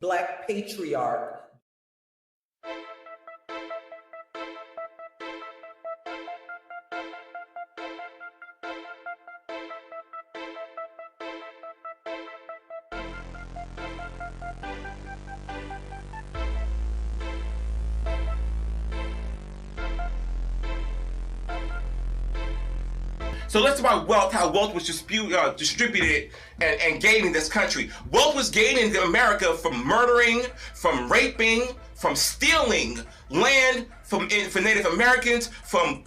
Black Patriarch. So let's talk about wealth, how wealth was distributed and gained in this country. Wealth was gained in America from murdering, from raping, from stealing land for Native Americans, from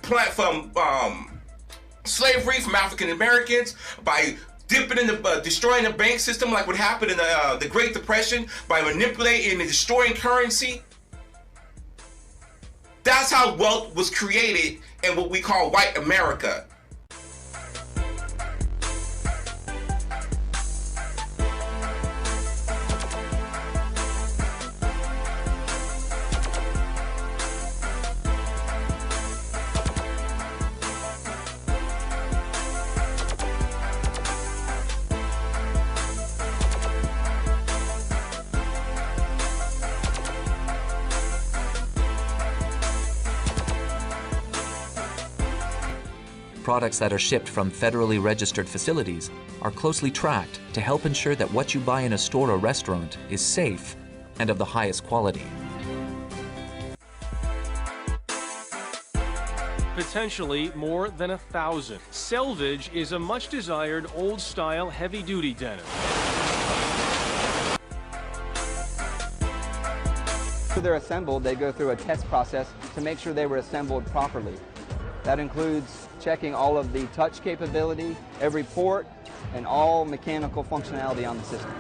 slavery from African Americans, by dipping in the destroying the bank system like what happened in the Great Depression, by manipulating and destroying currency. That's how wealth was created in what we call white America. Products that are shipped from federally registered facilities are closely tracked to help ensure that what you buy in a store or restaurant is safe and of the highest quality. Potentially more than 1,000. Selvage is a much desired old-style heavy-duty denim. After they're assembled, they go through a test process to make sure they were assembled properly. That includes checking all of the touch capability, every port, and all mechanical functionality on the system.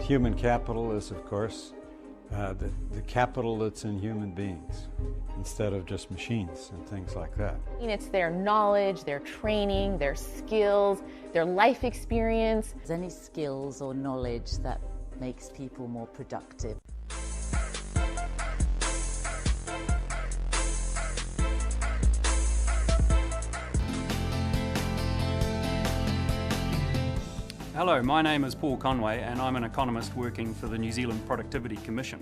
Human capital is, of course, the capital that's in human beings, instead of just machines and things like that. It's their knowledge, their training, their skills, their life experience. Any skills or knowledge that makes people more productive. Hello, my name is Paul Conway and I'm an economist working for the New Zealand Productivity Commission.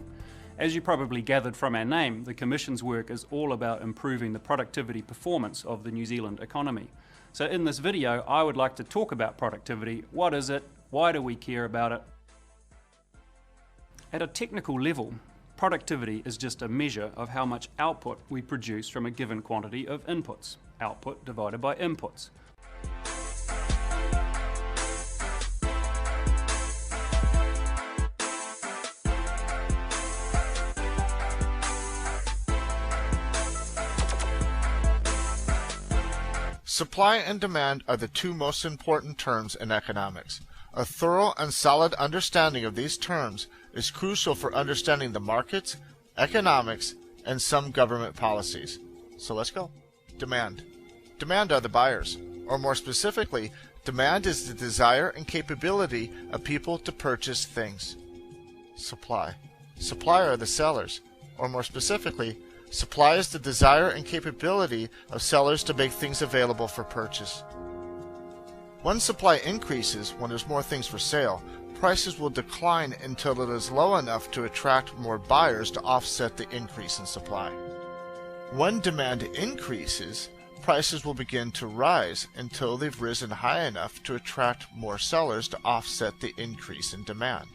As you probably gathered from our name, the Commission's work is all about improving the productivity performance of the New Zealand economy. So in this video, I would like to talk about productivity. What is it? Why do we care about it? At a technical level, productivity is just a measure of how much output we produce from a given quantity of inputs. Output divided by inputs. Supply and demand are the two most important terms in economics. A thorough and solid understanding of these terms is crucial for understanding the markets, economics, and some government policies. So let's go. Demand. Demand are the buyers, or more specifically, demand is the desire and capability of people to purchase things. Supply. Supply are the sellers, or more specifically, supply is the desire and capability of sellers to make things available for purchase. When supply increases, when there's more things for sale, prices will decline until it is low enough to attract more buyers to offset the increase in supply. When demand increases, prices will begin to rise until they've risen high enough to attract more sellers to offset the increase in demand.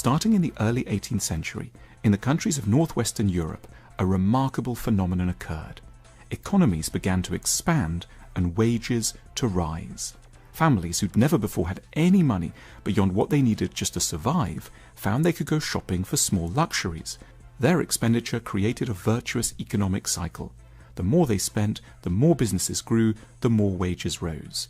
Starting in the early 18th century, in the countries of northwestern Europe, a remarkable phenomenon occurred. Economies began to expand and wages to rise. Families who'd never before had any money beyond what they needed just to survive found they could go shopping for small luxuries. Their expenditure created a virtuous economic cycle. The more they spent, the more businesses grew, the more wages rose.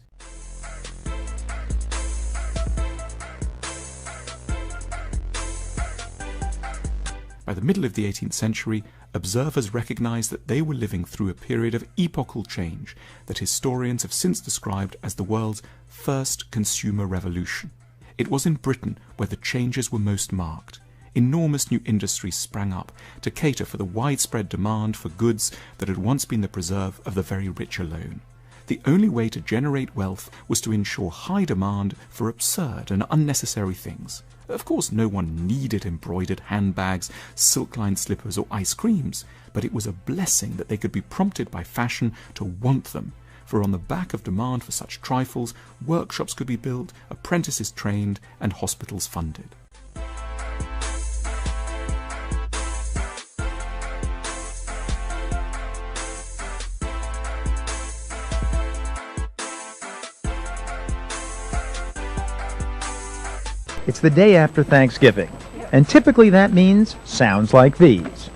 By the middle of the 18th century, observers recognized that they were living through a period of epochal change that historians have since described as the world's first consumer revolution. It was in Britain where the changes were most marked. Enormous new industries sprang up to cater for the widespread demand for goods that had once been the preserve of the very rich alone. The only way to generate wealth was to ensure high demand for absurd and unnecessary things. Of course, no one needed embroidered handbags, silk-lined slippers, or ice creams, but it was a blessing that they could be prompted by fashion to want them, for on the back of demand for such trifles, workshops could be built, apprentices trained, and hospitals funded. It's the day after Thanksgiving, and typically that means sounds like these.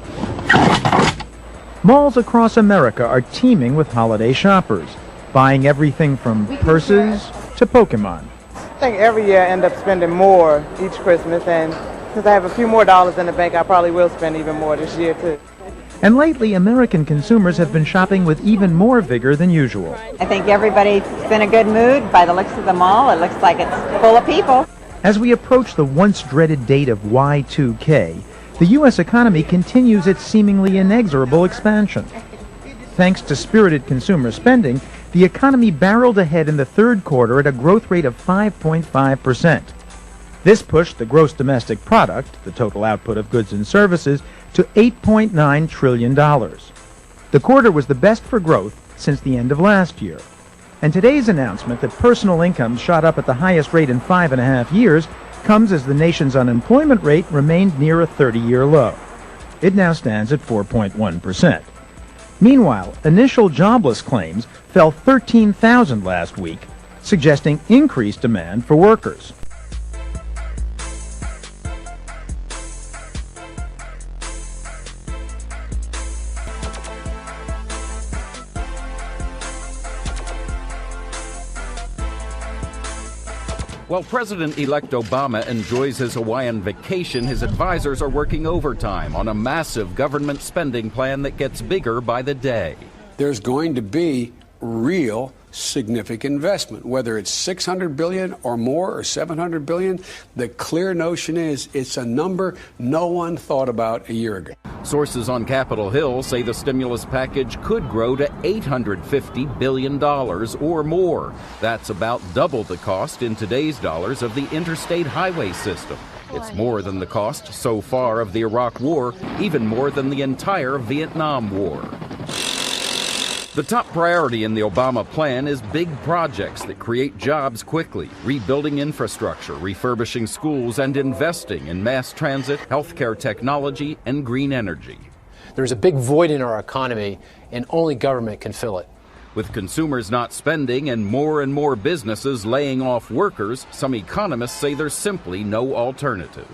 Malls across America are teeming with holiday shoppers, buying everything from purses to Pokemon. I think every year I end up spending more each Christmas, and since I have a few more dollars in the bank, I probably will spend even more this year too. And lately, American consumers have been shopping with even more vigor than usual. I think everybody's in a good mood. By the looks of the mall, it looks like it's full of people. As we approach the once-dreaded date of Y2K, the U.S. economy continues its seemingly inexorable expansion. Thanks to spirited consumer spending, the economy barreled ahead in the third quarter at a growth rate of 5.5%. This pushed the gross domestic product, the total output of goods and services, to $8.9 trillion. The quarter was the best for growth since the end of last year. And today's announcement that personal incomes shot up at the highest rate in 5.5 years comes as the nation's unemployment rate remained near a 30-year low. It now stands at 4.1%. Meanwhile, initial jobless claims fell 13,000 last week, suggesting increased demand for workers. While President-elect Obama enjoys his Hawaiian vacation, his advisors are working overtime on a massive government spending plan that gets bigger by the day. There's going to be real significant investment, whether it's $600 billion or more or $700 billion. The clear notion is it's a number no one thought about a year ago. Sources on Capitol Hill say the stimulus package could grow to $850 billion or more. That's about double the cost in today's dollars of the interstate highway system. It's more than the cost so far of the Iraq War, even more than the entire Vietnam War. The top priority in the Obama plan is big projects that create jobs quickly, rebuilding infrastructure, refurbishing schools, and investing in mass transit, healthcare technology, and green energy. There's a big void in our economy, and only government can fill it. With consumers not spending and more businesses laying off workers, some economists say there's simply no alternative.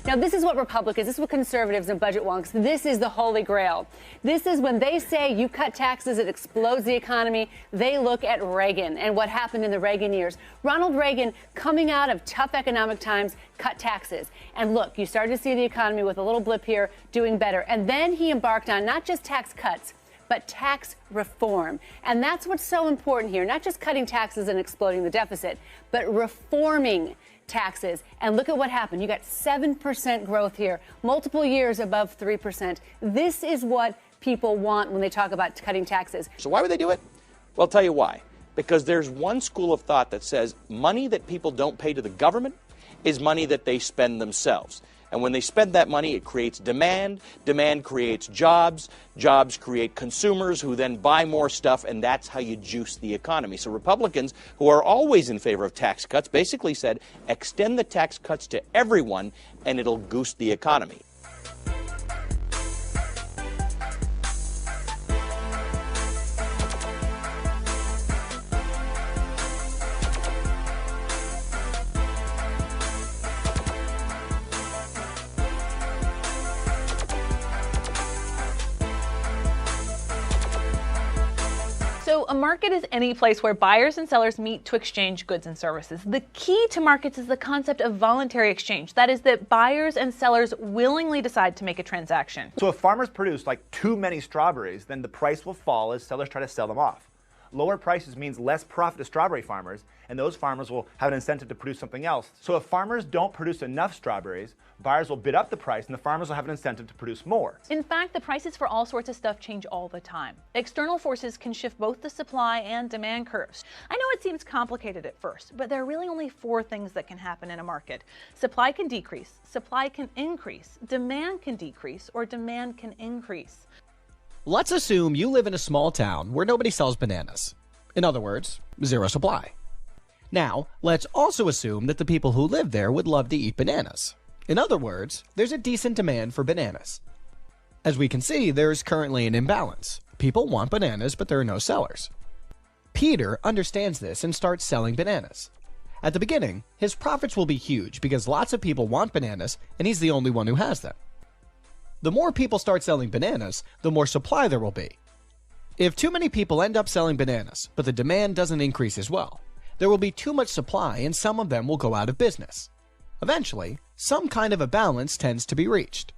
Now, this is what Republicans, this is what conservatives and budget wonks, this is the holy grail. This is when they say you cut taxes, it explodes the economy. They look at Reagan and what happened in the Reagan years. Ronald Reagan, coming out of tough economic times, cut taxes. And look, you started to see the economy with a little blip here doing better. And then he embarked on not just tax cuts, but tax reform. And that's what's so important here, not just cutting taxes and exploding the deficit, but reforming taxes. And look at what happened. You got 7% growth here, multiple years above 3%. This is what people want when they talk about cutting taxes. So why would they do it? Well, I'll tell you why. Because there's one school of thought that says money that people don't pay to the government is money that they spend themselves. And when they spend that money, it creates demand. Demand creates jobs. Jobs create consumers who then buy more stuff, and that's how you juice the economy. So Republicans, who are always in favor of tax cuts, basically said, extend the tax cuts to everyone, and it'll goose the economy. So a market is any place where buyers and sellers meet to exchange goods and services. The key to markets is the concept of voluntary exchange. That is, that buyers and sellers willingly decide to make a transaction. So if farmers produce like too many strawberries, then the price will fall as sellers try to sell them off. Lower prices means less profit to strawberry farmers, and those farmers will have an incentive to produce something else. So if farmers don't produce enough strawberries, buyers will bid up the price, and the farmers will have an incentive to produce more. In fact, the prices for all sorts of stuff change all the time. External forces can shift both the supply and demand curves. I know it seems complicated at first, but there are really only 4 things that can happen in a market. Supply can decrease, supply can increase, demand can decrease, or demand can increase. Let's assume you live in a small town where nobody sells bananas. In other words, zero supply. Now, let's also assume that the people who live there would love to eat bananas. In other words, there's a decent demand for bananas. As we can see, there's currently an imbalance. People want bananas, but there are no sellers. Peter understands this and starts selling bananas. At the beginning, his profits will be huge because lots of people want bananas and he's the only one who has them. The more people start selling bananas, the more supply there will be. If too many people end up selling bananas, but the demand doesn't increase as well, there will be too much supply and some of them will go out of business. Eventually, some kind of a balance tends to be reached.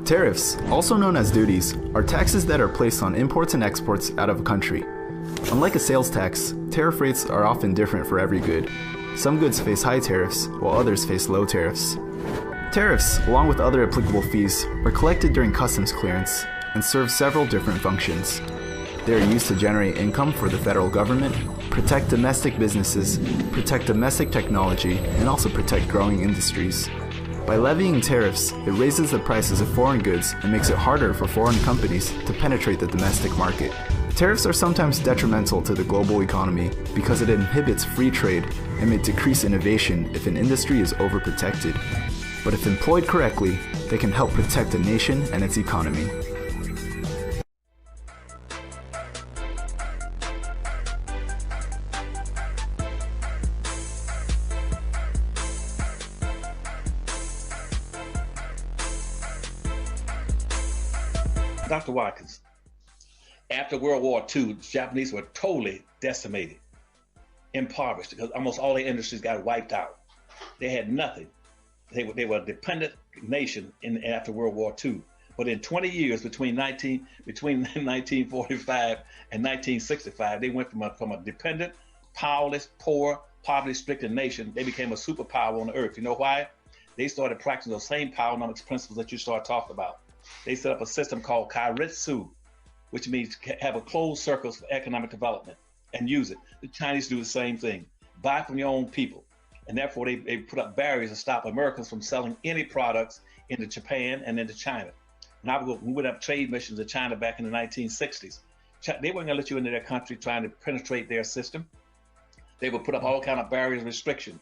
Tariffs, also known as duties, are taxes that are placed on imports and exports out of a country. Unlike a sales tax, tariff rates are often different for every good. Some goods face high tariffs, while others face low tariffs. Tariffs, along with other applicable fees, are collected during customs clearance and serve several different functions. They are used to generate income for the federal government, protect domestic businesses, protect domestic technology, and also protect growing industries. By levying tariffs, it raises the prices of foreign goods and makes it harder for foreign companies to penetrate the domestic market. Tariffs are sometimes detrimental to the global economy because it inhibits free trade and may decrease innovation if an industry is overprotected. But if employed correctly, they can help protect a nation and its economy. Dr. Watkins, after World War II, the Japanese were totally decimated, impoverished, because almost all their industries got wiped out. They had nothing. They were a dependent nation after World War II. But in 20 years, between 1945 and 1965, they went from a dependent, powerless, poor, poverty-stricken nation. They became a superpower on the earth. You know why? They started practicing those same power-economics principles that you started talking about. They set up a system called kairitsu, which means have a closed circles for economic development and use it. The Chinese do the same thing. Buy from your own people. And therefore, they put up barriers to stop Americans from selling any products into Japan and into China. Now we would have trade missions in China back in the 1960s. They weren't going to let you into their country trying to penetrate their system. They would put up all kind of barriers and restrictions.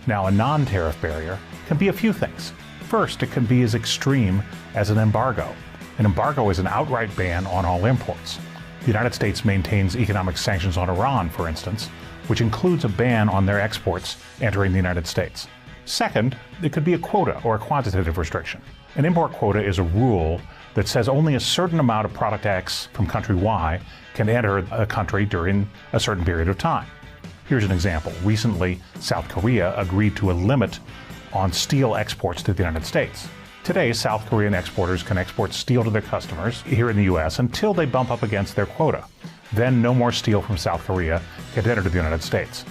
Now, a non-tariff barrier can be a few things. First, it can be as extreme as an embargo. An embargo is an outright ban on all imports. The United States maintains economic sanctions on Iran, for instance, which includes a ban on their exports entering the United States. Second, it could be a quota or a quantitative restriction. An import quota is a rule that says only a certain amount of product X from country Y can enter a country during a certain period of time. Here's an example. Recently, South Korea agreed to a limit on steel exports to the United States. Today, South Korean exporters can export steel to their customers here in the U.S. until they bump up against their quota. Then no more steel from South Korea can enter the United States.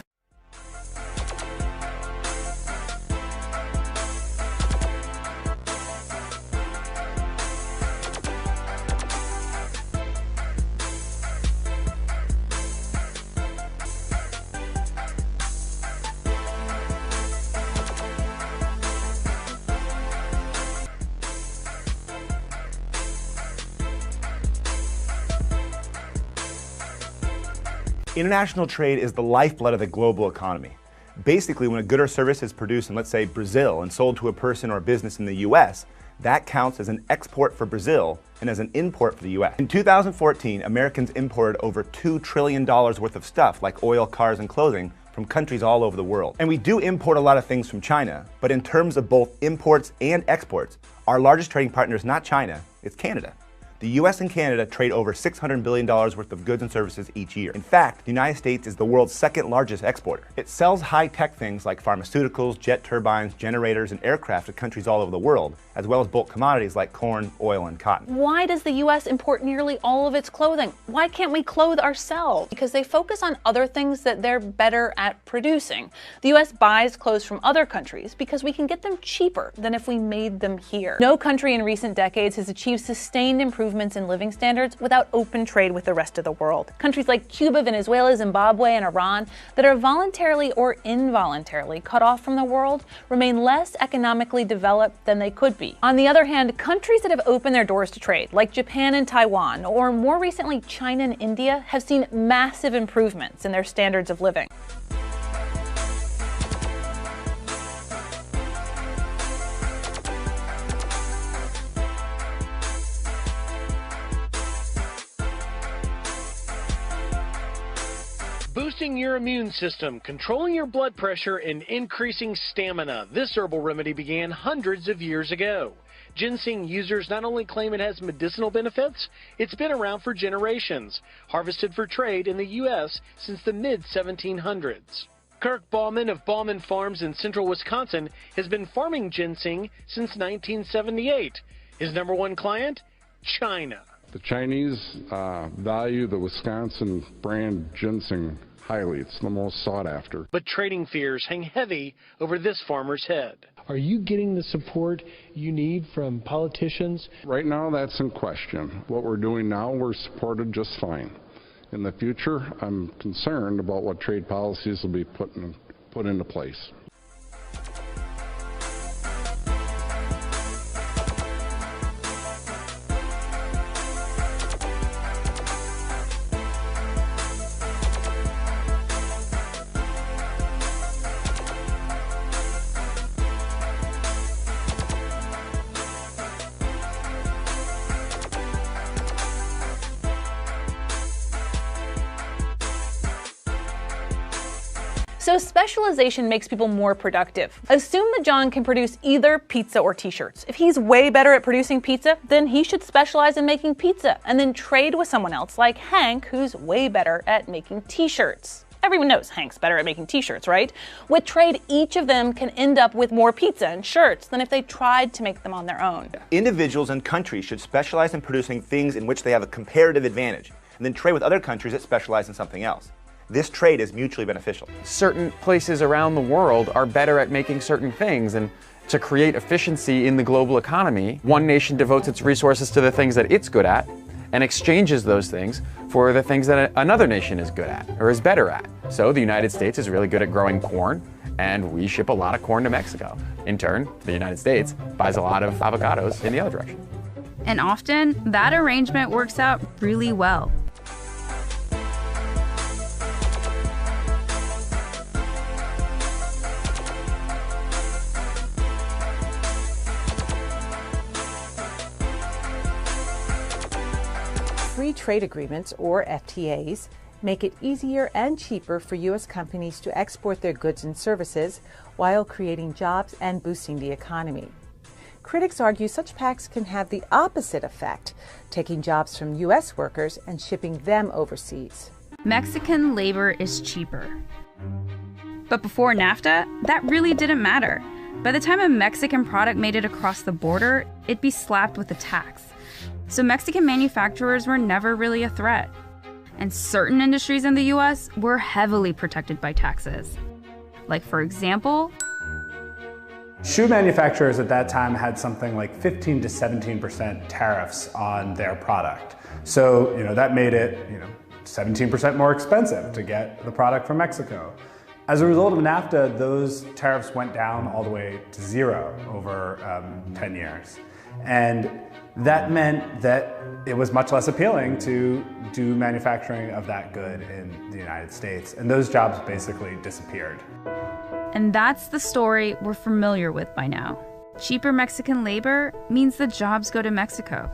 International trade is the lifeblood of the global economy. Basically, when a good or service is produced in, let's say, Brazil and sold to a person or business in the US, that counts as an export for Brazil and as an import for the US. In 2014, Americans imported over $2 trillion worth of stuff like oil, cars, and clothing from countries all over the world. And we do import a lot of things from China, but in terms of both imports and exports, our largest trading partner is not China, it's Canada. The US and Canada trade over $600 billion worth of goods and services each year. In fact, the United States is the world's second largest exporter. It sells high-tech things like pharmaceuticals, jet turbines, generators, and aircraft to countries all over the world, as well as bulk commodities like corn, oil, and cotton. Why does the US import nearly all of its clothing? Why can't we clothe ourselves? Because they focus on other things that they're better at producing. The US buys clothes from other countries because we can get them cheaper than if we made them here. No country in recent decades has achieved sustained improvements in living standards without open trade with the rest of the world. Countries like Cuba, Venezuela, Zimbabwe, and Iran that are voluntarily or involuntarily cut off from the world remain less economically developed than they could be. On the other hand, countries that have opened their doors to trade, like Japan and Taiwan, or more recently China and India, have seen massive improvements in their standards of living. Boosting your immune system, controlling your blood pressure, and increasing stamina. This herbal remedy began hundreds of years ago. Ginseng users not only claim it has medicinal benefits, it's been around for generations, harvested for trade in the U.S. since the mid-1700s. Kirk Bauman of Bauman Farms in central Wisconsin has been farming ginseng since 1978. His number one client? China. The Chinese value the Wisconsin brand ginseng highly. It's the most sought after. But trading fears hang heavy over this farmer's head. Are you getting the support you need from politicians? Right now, that's in question. What we're doing now, we're supported just fine. In the future, I'm concerned about what trade policies will be put into place. So specialization makes people more productive. Assume that John can produce either pizza or t-shirts. If he's way better at producing pizza, then he should specialize in making pizza and then trade with someone else like Hank, who's way better at making t-shirts. Everyone knows Hank's better at making t-shirts, right? With trade, each of them can end up with more pizza and shirts than if they tried to make them on their own. Individuals and countries should specialize in producing things in which they have a comparative advantage, and then trade with other countries that specialize in something else. This trade is mutually beneficial. Certain places around the world are better at making certain things, and to create efficiency in the global economy, one nation devotes its resources to the things that it's good at and exchanges those things for the things that another nation is good at or is better at. So the United States is really good at growing corn, and we ship a lot of corn to Mexico. In turn, the United States buys a lot of avocados in the other direction. And often, that arrangement works out really well. free trade agreements, or FTAs, make it easier and cheaper for U.S. companies to export their goods and services while creating jobs and boosting the economy. Critics argue such pacts can have the opposite effect, taking jobs from U.S. workers and shipping them overseas. Mexican labor is cheaper. But before NAFTA, that really didn't matter. By the time a Mexican product made it across the border, it'd be slapped with a tax. So Mexican manufacturers were never really a threat. And certain industries in the US were heavily protected by taxes. Like, for example, shoe manufacturers at that time had something like 15 to 17% tariffs on their product. So, that made it, 17% more expensive to get the product from Mexico. As a result of NAFTA, those tariffs went down all the way to zero over 10 years. And that meant that it was much less appealing to do manufacturing of that good in the United States. And those jobs basically disappeared. And that's the story we're familiar with by now. Cheaper Mexican labor means the jobs go to Mexico.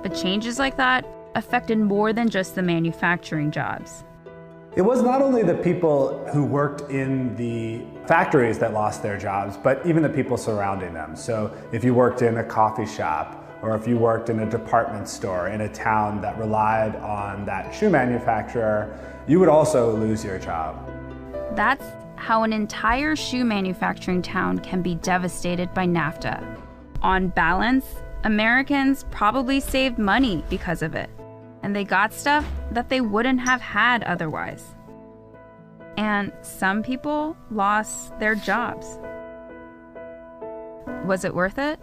But changes like that affected more than just the manufacturing jobs. It was not only the people who worked in the factories that lost their jobs, but even the people surrounding them. So if you worked in a coffee shop, or if you worked in a department store in a town that relied on that shoe manufacturer, you would also lose your job. That's how an entire shoe manufacturing town can be devastated by NAFTA. On balance, Americans probably saved money because of it, and they got stuff that they wouldn't have had otherwise. And some people lost their jobs. Was it worth it?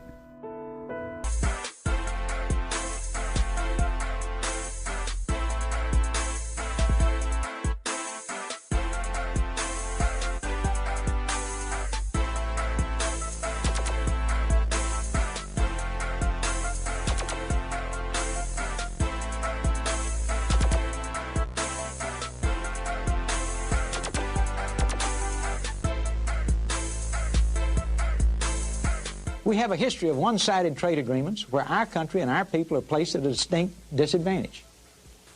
We have a history of one-sided trade agreements where our country and our people are placed at a distinct disadvantage.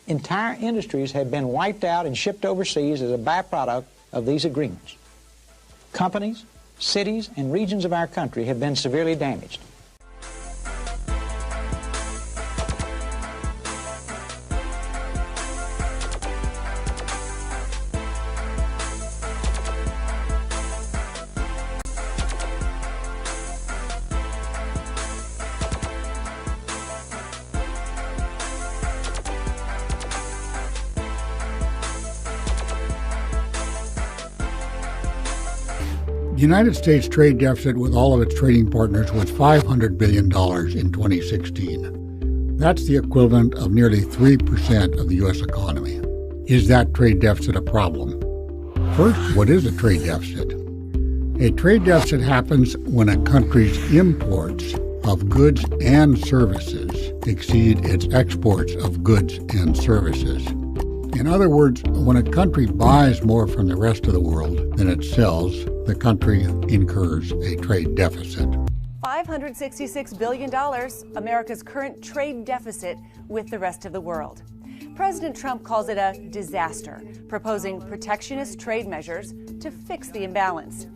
Entire industries have been wiped out and shipped overseas as a byproduct of these agreements. Companies, cities, and regions of our country have been severely damaged. The United States trade deficit with all of its trading partners was $500 billion in 2016. That's the equivalent of nearly 3% of the U.S. economy. Is that trade deficit a problem? First, what is a trade deficit? A trade deficit happens when a country's imports of goods and services exceed its exports of goods and services. In other words, when a country buys more from the rest of the world than it sells, the country incurs a trade deficit. $566 billion, America's current trade deficit with the rest of the world. President Trump calls it a disaster, proposing protectionist trade measures to fix the imbalance.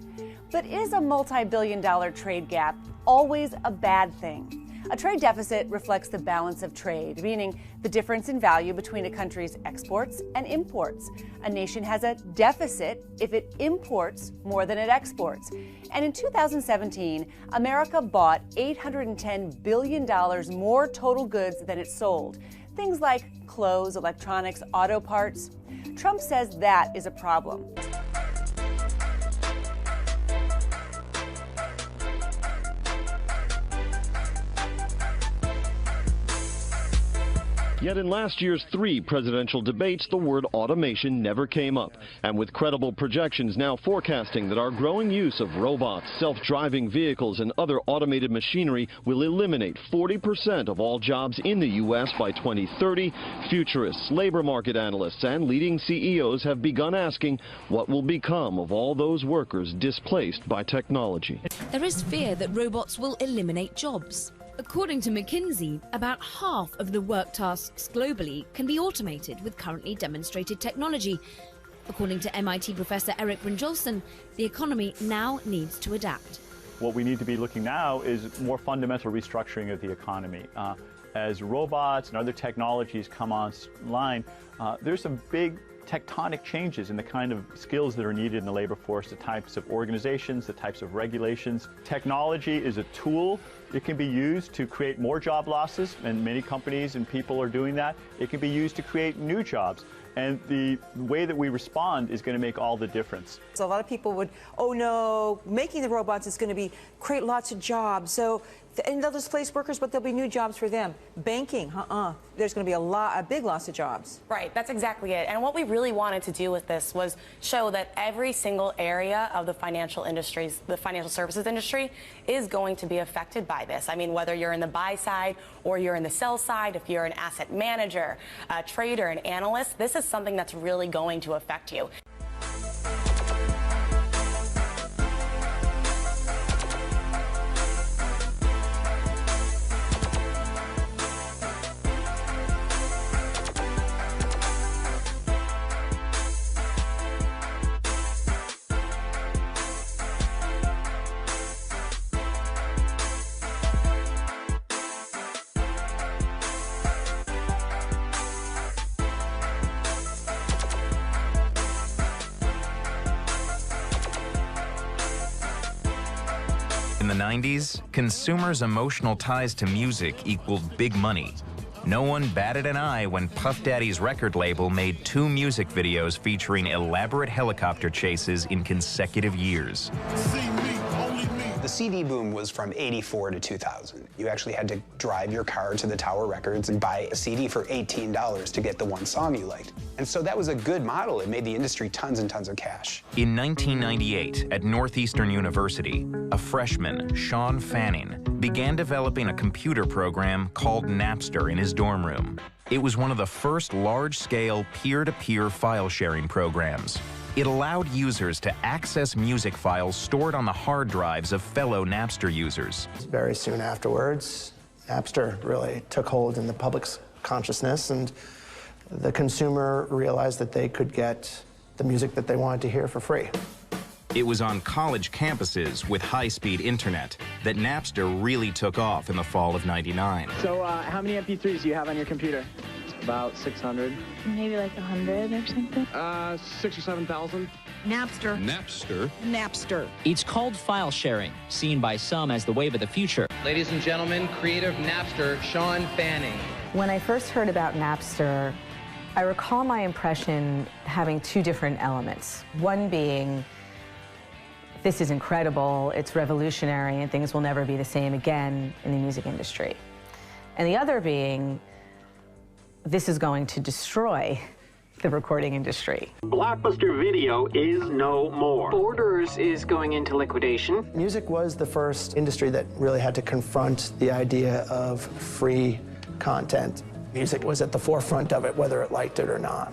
But is a multi-billion-dollar trade gap always a bad thing? A trade deficit reflects the balance of trade, meaning the difference in value between a country's exports and imports. A nation has a deficit if it imports more than it exports. And in 2017, America bought $810 billion more total goods than it sold. Things like clothes, electronics, auto parts. Trump says that is a problem. Yet in last year's 3 presidential debates, the word automation never came up. And with credible projections now forecasting that our growing use of robots, self-driving vehicles, and other automated machinery will eliminate 40% of all jobs in the U.S. by 2030, futurists, labor market analysts, and leading CEOs have begun asking what will become of all those workers displaced by technology. There is fear that robots will eliminate jobs. According to McKinsey, about half of the work tasks globally can be automated with currently demonstrated technology. According to MIT professor Eric Brynjolfsson, the economy now needs to adapt. What we need to be looking now is more fundamental restructuring of the economy. As robots and other technologies come online, there's some big tectonic changes in the kind of skills that are needed in the labor force, the types of organizations, the types of regulations. Technology is a tool. It can be used to create more job losses, and many companies and people are doing that. It can be used to create new jobs. And the way that we respond is going to make all the difference. So a lot of people would, oh no, making the robots is going to create lots of jobs. So, and they'll displace workers, but there'll be new jobs for them. Banking, there's going to be a big loss of jobs. Right, that's exactly it. And what we really wanted to do with this was show that every single area of the financial industries, the financial services industry, is going to be affected by this. I mean, whether you're in the buy side or you're in the sell side, if you're an asset manager, a trader, an analyst, this is something that's really going to affect you. In the 90s, consumers' emotional ties to music equaled big money. No one batted an eye when Puff Daddy's record label made 2 music videos featuring elaborate helicopter chases in consecutive years. The CD boom was from '84 to 2000. You actually had to drive your car to the Tower Records and buy a CD for $18 to get the one song you liked. And so that was a good model. It made the industry tons and tons of cash. In 1998, at Northeastern University, a freshman, Sean Fanning, began developing a computer program called Napster in his dorm room. It was one of the first large-scale peer-to-peer file-sharing programs. It allowed users to access music files stored on the hard drives of fellow Napster users. Very soon afterwards, Napster really took hold in the public's consciousness, and the consumer realized that they could get the music that they wanted to hear for free. It was on college campuses with high-speed internet that Napster really took off in the fall of '99. So how many MP3s do you have on your computer? About 600. Maybe like 100 or something. 6,000 or 7,000. Napster. Napster. Napster. It's called file sharing, seen by some as the wave of the future. Ladies and gentlemen, creator of Napster, Sean Fanning. When I first heard about Napster, I recall my impression having 2 different elements. One being, this is incredible, it's revolutionary, and things will never be the same again in the music industry. And the other being, this is going to destroy the recording industry. Blockbuster Video is no more. Borders is going into liquidation. Music was the first industry that really had to confront the idea of free content. Music was at the forefront of it, whether it liked it or not.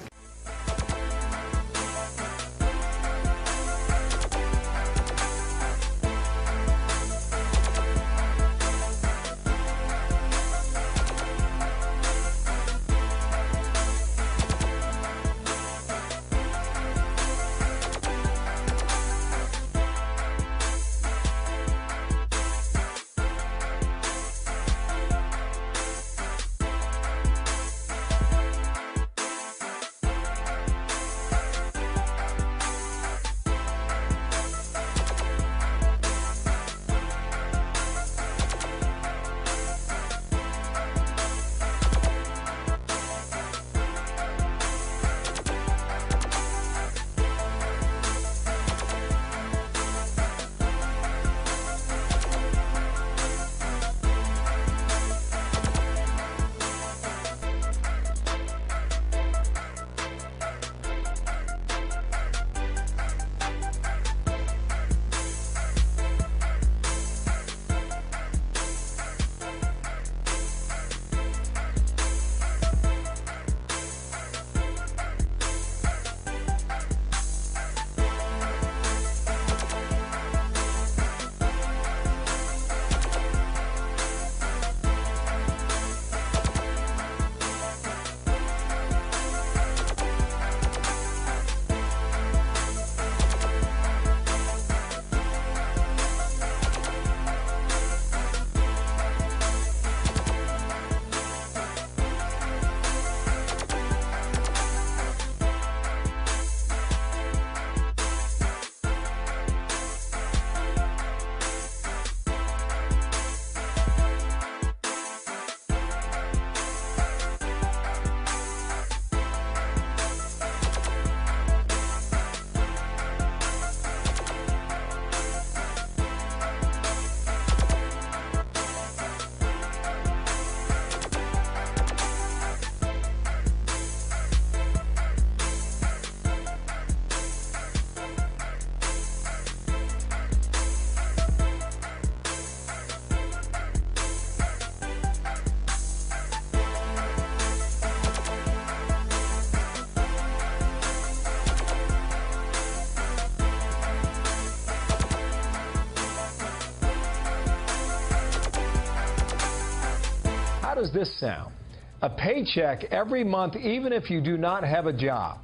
how does this sound? A paycheck every month, even if you do not have a job.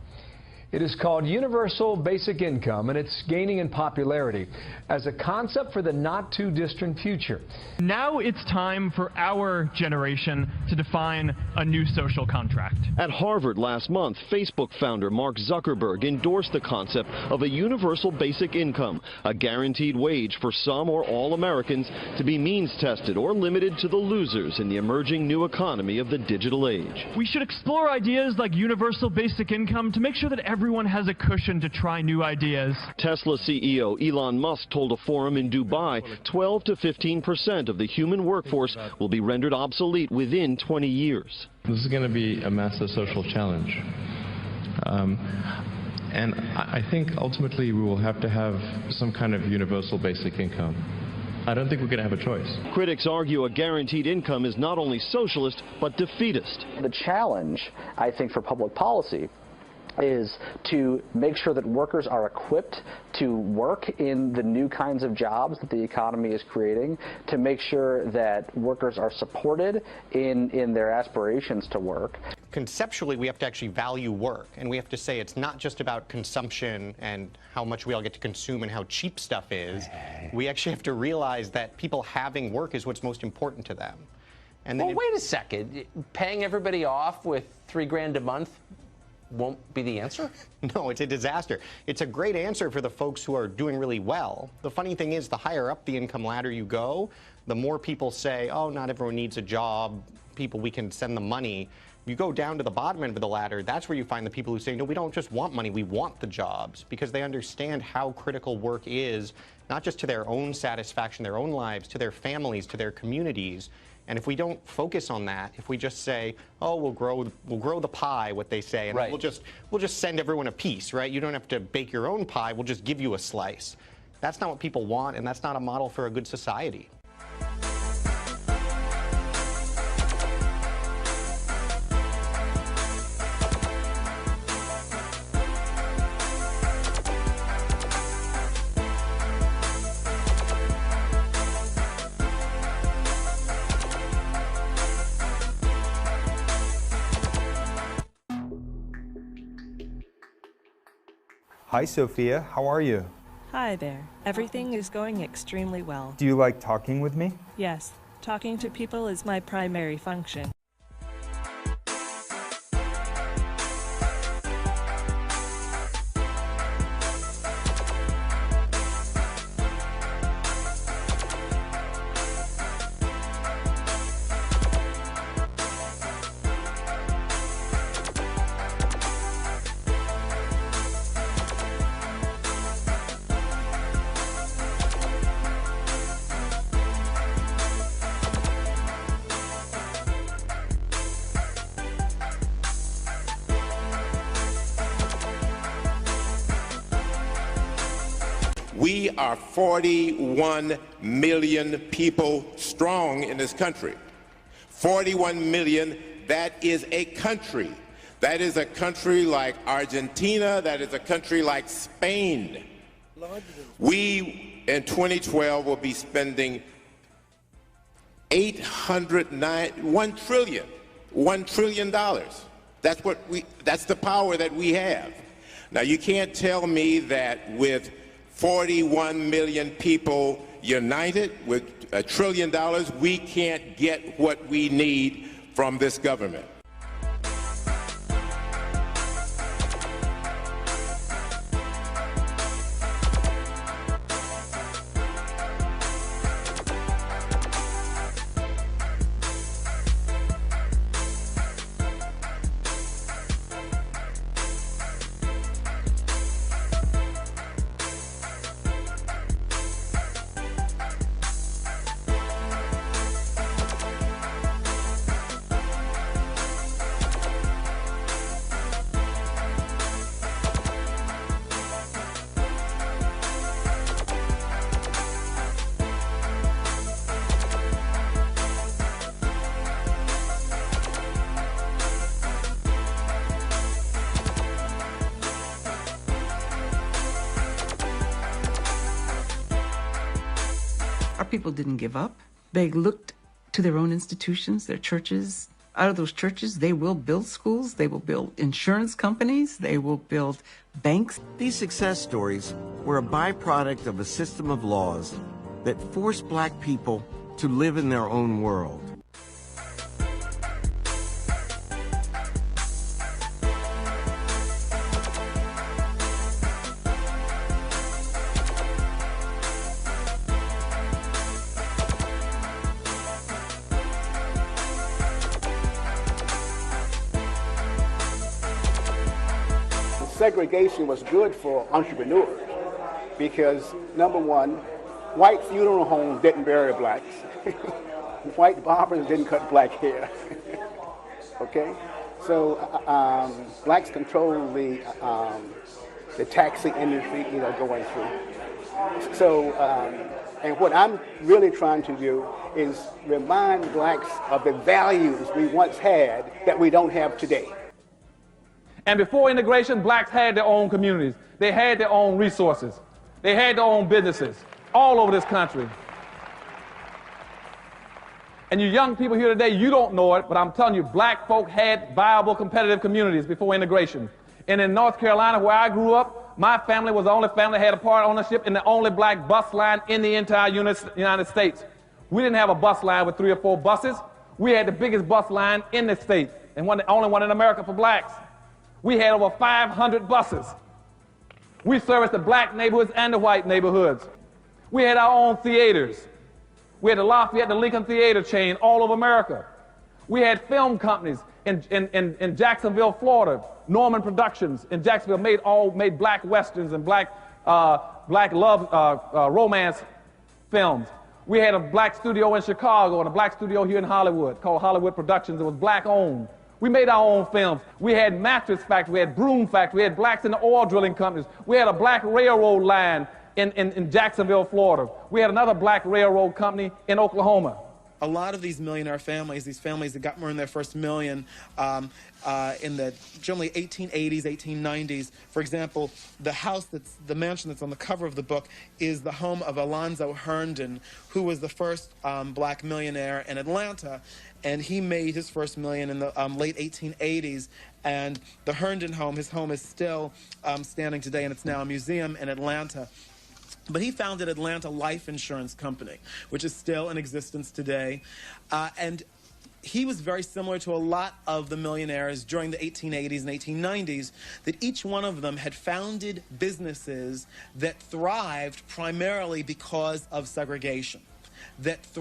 It is called Universal Basic Income, and it's gaining in popularity as a concept for the not-too-distant future. Now it's time for our generation to define a new social contract. At Harvard last month, Facebook founder Mark Zuckerberg endorsed the concept of a universal basic income, a guaranteed wage for some or all Americans to be means-tested or limited to the losers in the emerging new economy of the digital age. We should explore ideas like universal basic income to make sure that everyone has a cushion to try new ideas. Tesla CEO Elon Musk told a forum in Dubai 12 to 15% of the human workforce will be rendered obsolete within 20 years. This is going to be a massive social challenge. And I think ultimately we will have to have some kind of universal basic income. I don't think we're going to have a choice. Critics argue a guaranteed income is not only socialist, but defeatist. The challenge, I think, for public policy is to make sure that workers are equipped to work in the new kinds of jobs that the economy is creating, to make sure that workers are supported in their aspirations to work. Conceptually, we have to actually value work, and we have to say it's not just about consumption and how much we all get to consume and how cheap stuff is. We actually have to realize that people having work is what's most important to them. And then well, wait a second. Paying everybody off with $3 grand a month won't be the answer? No, it's a disaster. It's a great answer for the folks who are doing really well. The funny thing is, the higher up the income ladder you go, the more people say, oh, not everyone needs a job, people, we can send them money. You go down to the bottom end of the ladder, that's where you find the people who say, no, we don't just want money, we want the jobs, because they understand how critical work is, not just to their own satisfaction, their own lives, to their families, to their communities. And if we don't focus on that, if we just say, oh, we'll grow the pie, what they say, and right. we'll just send everyone a piece, right? You don't have to bake your own pie, we'll just give you a slice. That's not what people want, and that's not a model for a good society. Hi, Sophia. How are you? Hi there. Everything is going extremely well. Do you like talking with me? Yes, talking to people is my primary function. We are 41 million people strong in this country. 41 million, that is a country. That is a country like Argentina, that is a country like Spain. We, in 2012, will be spending $1 trillion. That's the power that we have. Now, you can't tell me that with 41 million people united with $1 trillion, we can't get what we need from this government. Our people didn't give up. They looked to their own institutions, their churches. Out of those churches, they will build schools, they will build insurance companies, they will build banks. These success stories were a byproduct of a system of laws that forced black people to live in their own world. Segregation was good for entrepreneurs because, number one, white funeral homes didn't bury blacks. White barbers didn't cut black hair. Okay? So blacks controlled the taxi industry, going through. So, and what I'm really trying to do is remind blacks of the values we once had that we don't have today. And before integration, blacks had their own communities. They had their own resources. They had their own businesses all over this country. And you young people here today, you don't know it, but I'm telling you, black folk had viable, competitive communities before integration. And in North Carolina, where I grew up, my family was the only family that had a part ownership in the only black bus line in the entire United States. We didn't have a bus line with 3 or 4 buses. We had the biggest bus line in the state, and the only one in America for blacks. We had over 500 buses. We serviced the black neighborhoods and the white neighborhoods. We had our own theaters. We had the Lafayette, the Lincoln Theater chain all over America. We had film companies in Jacksonville, Florida. Norman Productions in Jacksonville made black westerns and black love romance films. We had a black studio in Chicago and a black studio here in Hollywood called Hollywood Productions. It was black owned. We made our own films. We had mattress factories, we had broom factories, we had blacks in the oil drilling companies. We had a black railroad line in Jacksonville, Florida. We had another black railroad company in Oklahoma. A lot of these millionaire families, these families that got more than their first million in the generally 1880s, 1890s. For example, the mansion that's on the cover of the book is the home of Alonzo Herndon, who was the first black millionaire in Atlanta. And he made his first million in the late 1880s. And the Herndon home, his home is still standing today, and it's now a museum in Atlanta. But he founded Atlanta Life Insurance Company, which is still in existence today. And he was very similar to a lot of the millionaires during the 1880s and 1890s, that each one of them had founded businesses that thrived primarily because of segregation. And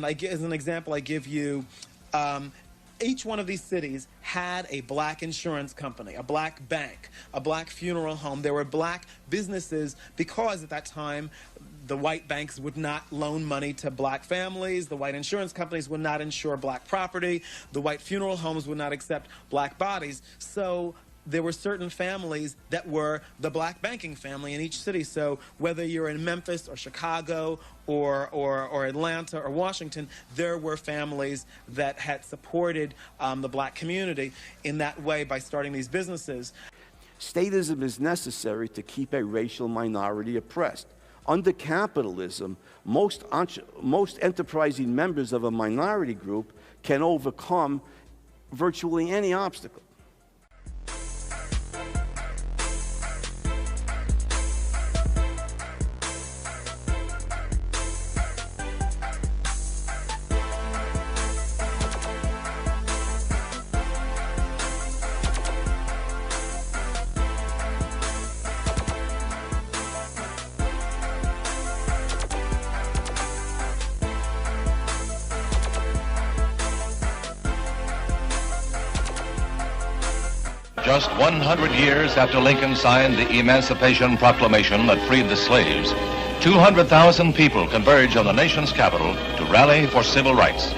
as an example, I give you each one of these cities had a black insurance company, a black bank, a black funeral home. There were black businesses because at that time the white banks would not loan money to black families, the white insurance companies would not insure black property, the white funeral homes would not accept black bodies. So there were certain families that were the black banking family in each city. So whether you're in Memphis or Chicago or Atlanta or Washington, there were families that had supported the black community in that way by starting these businesses. Statism is necessary to keep a racial minority oppressed. Under capitalism, most enterprising members of a minority group can overcome virtually any obstacle. Just 100 years after Lincoln signed the Emancipation Proclamation that freed the slaves, 200,000 people converge on the nation's capital to rally for civil rights.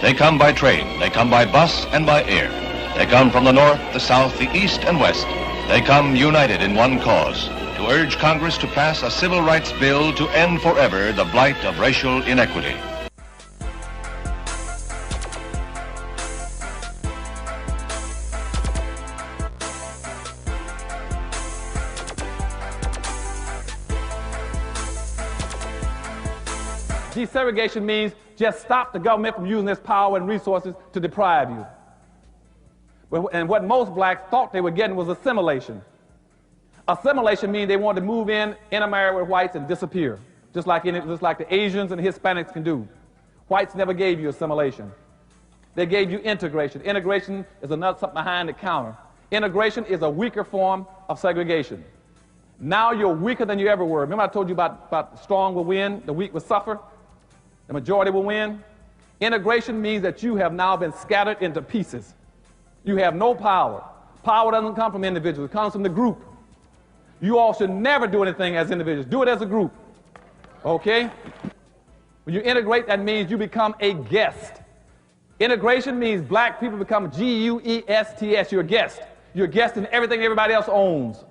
They come by train, they come by bus and by air. They come from the north, the south, the east and west. They come united in one cause, to urge Congress to pass a civil rights bill to end forever the blight of racial inequity. Desegregation means just stop the government from using its power and resources to deprive you. And what most blacks thought they were getting was assimilation. Assimilation means they wanted to move in intermarry with whites and disappear, just like the Asians and the Hispanics can do. Whites never gave you assimilation. They gave you integration. Integration is another something behind the counter. Integration is a weaker form of segregation. Now you're weaker than you ever were. Remember I told you about the strong will win, the weak will suffer, the majority will win? Integration means that you have now been scattered into pieces. You have no power. Power doesn't come from individuals, it comes from the group. You all should never do anything as individuals. Do it as a group. Okay? When you integrate, that means you become a guest. Integration means black people become G-U-E-S-T-S. You're a guest. You're a guest in everything everybody else owns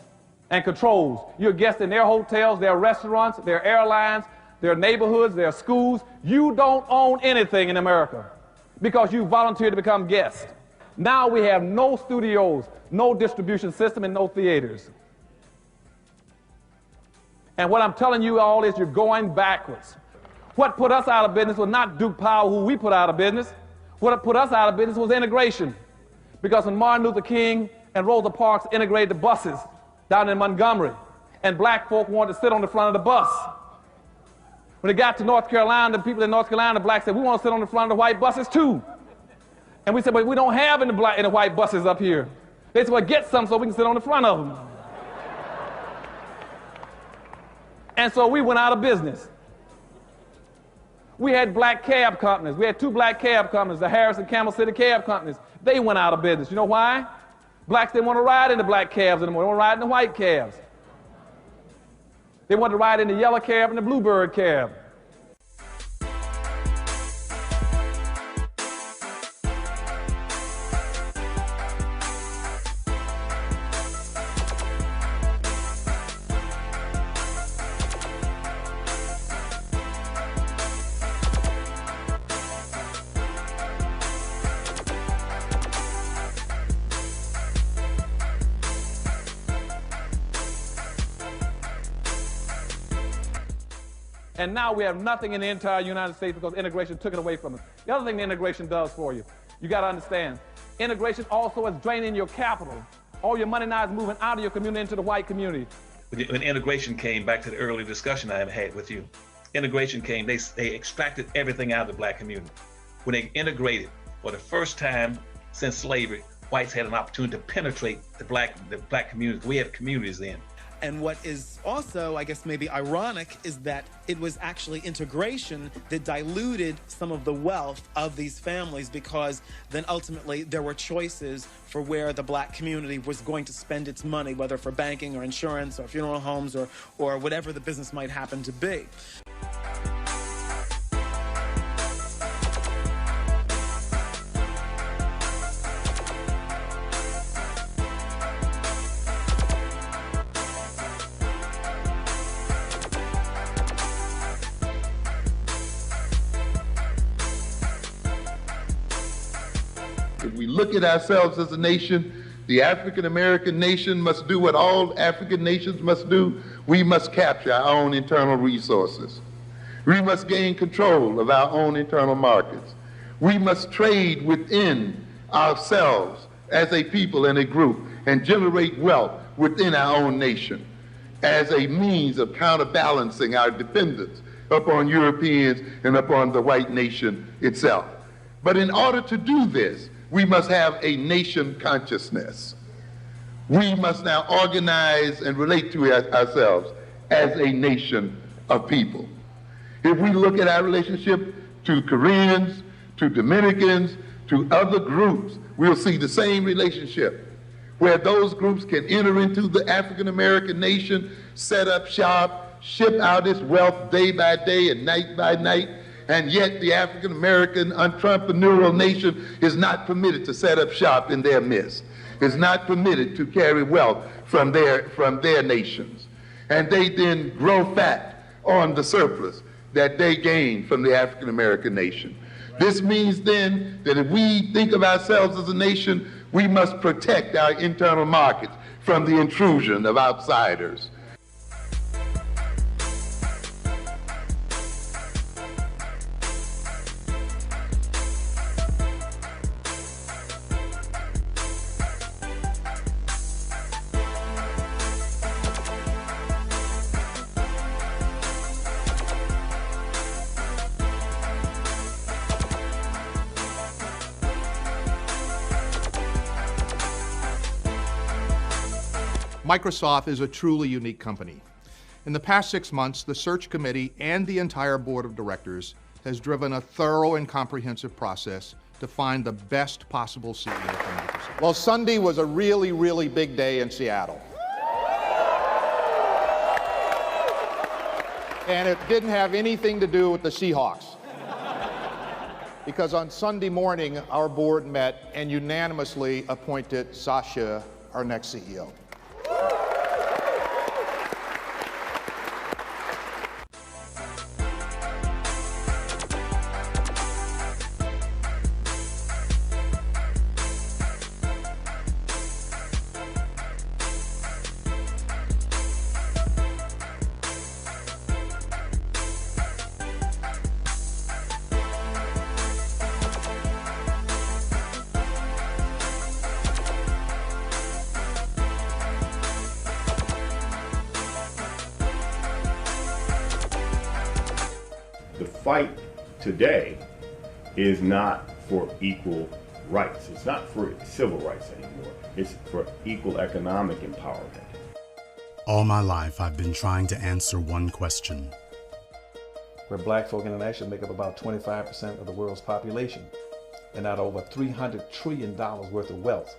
and controls. You're a guest in their hotels, their restaurants, their airlines, their neighborhoods, their schools. You don't own anything in America because you volunteered to become guests. Now we have no studios, no distribution system, and no theaters. And what I'm telling you all is you're going backwards. What put us out of business was not Duke Powell, who we put out of business. What put us out of business was integration. Because when Martin Luther King and Rosa Parks integrated the buses down in Montgomery, and black folk wanted to sit on the front of the bus. When they got to North Carolina, the people in North Carolina, the blacks said, we want to sit on the front of the white buses too. And we said, but we don't have any white buses up here. They said, well, get some so we can sit on the front of them. And so we went out of business. We had black cab companies. We had two black cab companies, the Harris and Camel City cab companies. They went out of business. You know why? Blacks didn't want to ride in the black cabs anymore. They want to ride in the white cabs. They wanted to ride in the yellow cab and the bluebird cab. And now we have nothing in the entire United States because integration took it away from us. The other thing the integration does for you, you got to understand, integration also is draining your capital. All your money now is moving out of your community into the white community. When integration came, back to the early discussion I had with you, integration came, they extracted everything out of the black community. When they integrated, for the first time since slavery, whites had an opportunity to penetrate the black community. We had communities then. And what is also, I guess, maybe ironic is that it was actually integration that diluted some of the wealth of these families, because then ultimately there were choices for where the black community was going to spend its money, whether for banking or insurance or funeral homes or whatever the business might happen to be. If we look at ourselves as a nation, the African American nation must do what all African nations must do. We must capture our own internal resources. We must gain control of our own internal markets. We must trade within ourselves as a people and a group and generate wealth within our own nation as a means of counterbalancing our dependence upon Europeans and upon the white nation itself. But in order to do this, we must have a nation consciousness. We must now organize and relate to ourselves as a nation of people. If we look at our relationship to Koreans, to Dominicans, to other groups, we'll see the same relationship, where those groups can enter into the African American nation, set up shop, ship out its wealth day by day and night by night, and yet the African American entrepreneurial nation is not permitted to set up shop in their midst, is not permitted to carry wealth from their nations. And they then grow fat on the surplus that they gain from the African American nation. This means then that if we think of ourselves as a nation, we must protect our internal markets from the intrusion of outsiders. Microsoft is a truly unique company. In the past 6 months, the search committee and the entire board of directors has driven a thorough and comprehensive process to find the best possible CEO for Microsoft. Well, Sunday was a really, really big day in Seattle. And it didn't have anything to do with the Seahawks. Because on Sunday morning, our board met and unanimously appointed Sasha our next CEO. The fight today is not for equal rights. It's not for civil rights anymore. It's for equal economic empowerment. All my life, I've been trying to answer one question. Where black folk internationally make up about 25% of the world's population, and out of over $300 trillion worth of wealth,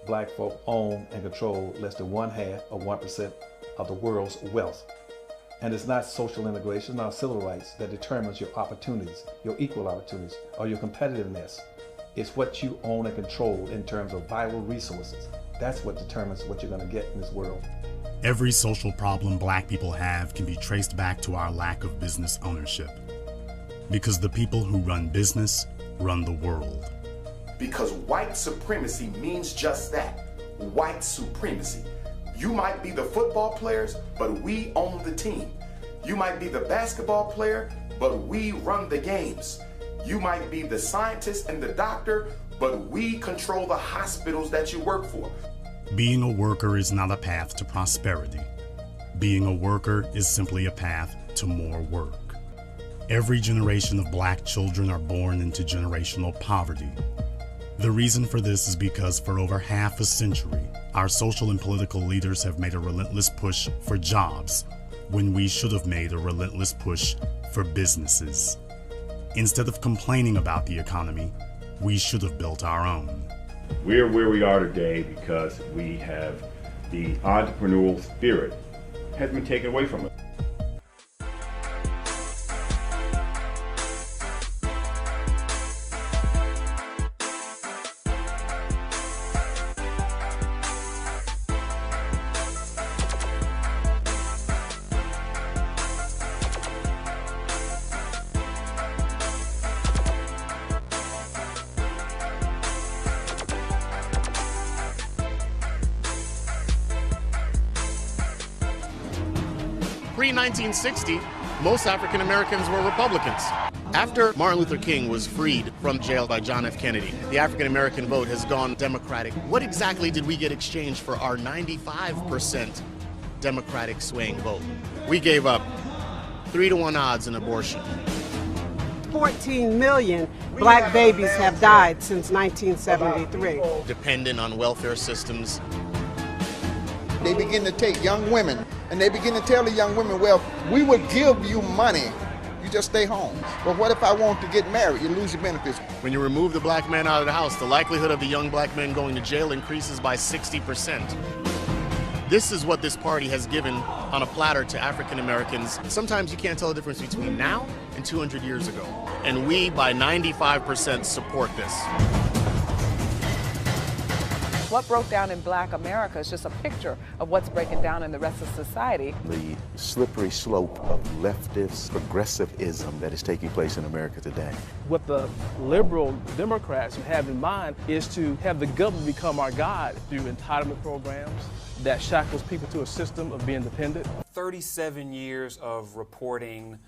black folk own and control less than 1/2 or 1% of the world's wealth. And it's not social integration, not civil rights that determines your opportunities, your equal opportunities, or your competitiveness. It's what you own and control in terms of vital resources. That's what determines what you're going to get in this world. Every social problem black people have can be traced back to our lack of business ownership. Because the people who run business run the world. Because white supremacy means just that, white supremacy. You might be the football players, but we own the team. You might be the basketball player, but we run the games. You might be the scientist and the doctor, but we control the hospitals that you work for. Being a worker is not a path to prosperity. Being a worker is simply a path to more work. Every generation of black children are born into generational poverty. The reason for this is because for over half a century, our social and political leaders have made a relentless push for jobs when we should have made a relentless push for businesses. Instead of complaining about the economy, we should have built our own. We're where we are today because we have the entrepreneurial spirit has been taken away from us. Pre-1960, most African Americans were Republicans. After Martin Luther King was freed from jail by John F. Kennedy, the African American vote has gone Democratic. What exactly did we get exchanged for our 95% Democratic swaying vote? We gave up 3-to-1 odds in abortion. 14 million black babies have died since 1973. Dependent on welfare systems. They begin to take young women and they begin to tell the young women, well, we will give you money, you just stay home. But what if I want to get married? You lose your benefits. When you remove the black man out of the house, the likelihood of the young black men going to jail increases by 60%. This is what this party has given on a platter to African Americans. Sometimes you can't tell the difference between now and 200 years ago. And we, by 95%, support this. What broke down in black America is just a picture of what's breaking down in the rest of society. The slippery slope of leftist progressivism that is taking place in America today. What the liberal Democrats have in mind is to have the government become our God through entitlement programs that shackles people to a system of being dependent. 37 years of reporting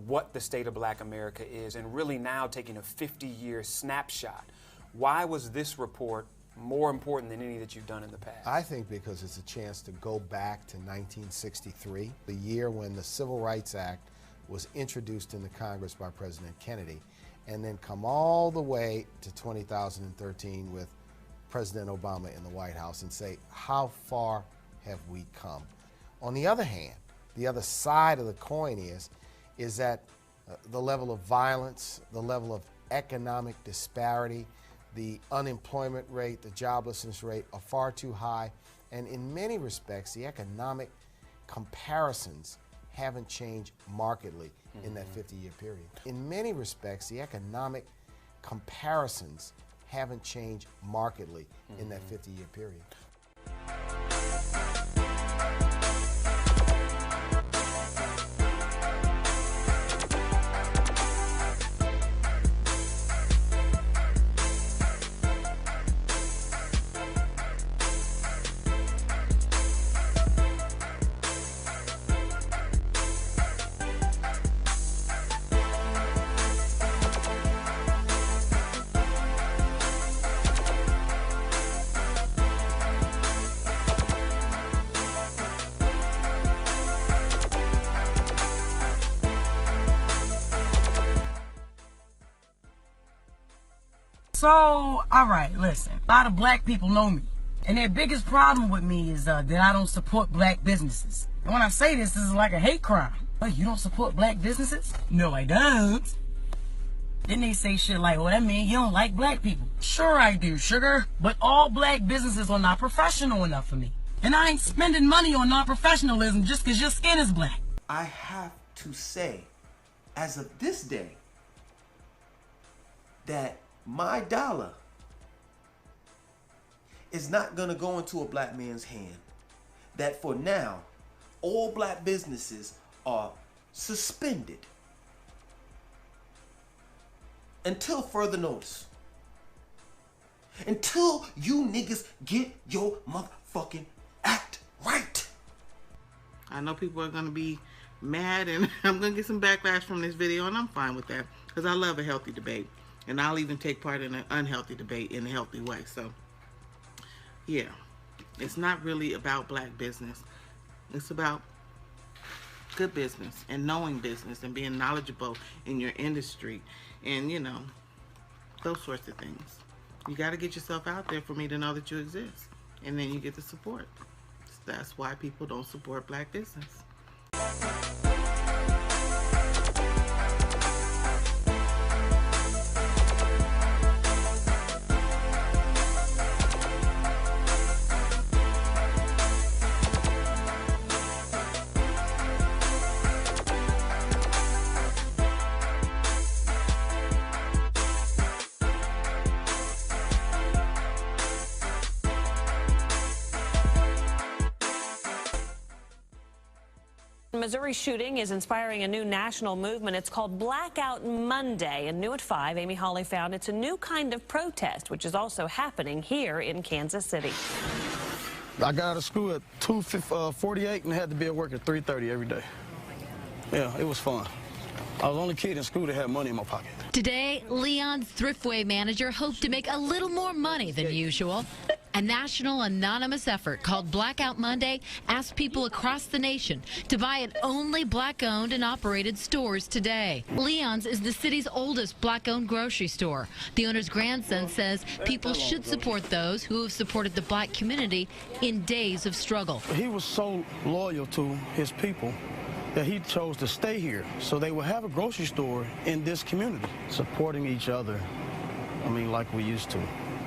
what the state of black America is, and really now taking a 50-year snapshot. Why was this report more important than any that you've done in the past? I think because it's a chance to go back to 1963, the year when the Civil Rights Act was introduced into Congress by President Kennedy, and then come all the way to 2013 with President Obama in the White House and say, how far have we come. On the other hand, the other side of the coin is that the level of violence, the level of economic disparity, the unemployment rate, the joblessness rate are far too high, and in many respects, the economic comparisons haven't changed markedly in that 50-year period. In many respects, the economic comparisons haven't changed markedly in that 50-year period. So, all right, listen. A lot of black people know me. And their biggest problem with me is that I don't support black businesses. And when I say this is like a hate crime. Like, you don't support black businesses? No, I don't. Then they say shit like, well, that means you don't like black people. Sure I do, sugar. But all black businesses are not professional enough for me. And I ain't spending money on non-professionalism just because your skin is black. I have to say, as of this day, that my dollar is not going to go into a black man's hand. That for now, all black businesses are suspended until further notice. Until you niggas get your motherfucking act right. I know people are going to be mad and I'm going to get some backlash from this video, and I'm fine with that because I love a healthy debate. And I'll even take part in an unhealthy debate in a healthy way. So, yeah, it's not really about black business. It's about good business and knowing business and being knowledgeable in your industry and, you know, those sorts of things. You got to get yourself out there for me to know that you exist. And then you get the support. That's why people don't support black business. Missouri shooting is inspiring a new national movement. It's called Blackout Monday. And new at 5, Amy Hawley found it's a new kind of protest, which is also happening here in Kansas City. I got out of school at 2:48 and had to be at work at 3:30 every day. Yeah, it was fun. I was the only kid in school that had money in my pocket. Today, Leon's Thriftway manager hoped to make a little more money than usual. A national anonymous effort called Blackout Monday asked people across the nation to buy at only black-owned and operated stores today. Leon's is the city's oldest black-owned grocery store. The owner's grandson says people should support those who have supported the black community in days of struggle. He was so loyal to his people that he chose to stay here so they will have a grocery store in this community, supporting each other, I mean, like we used to.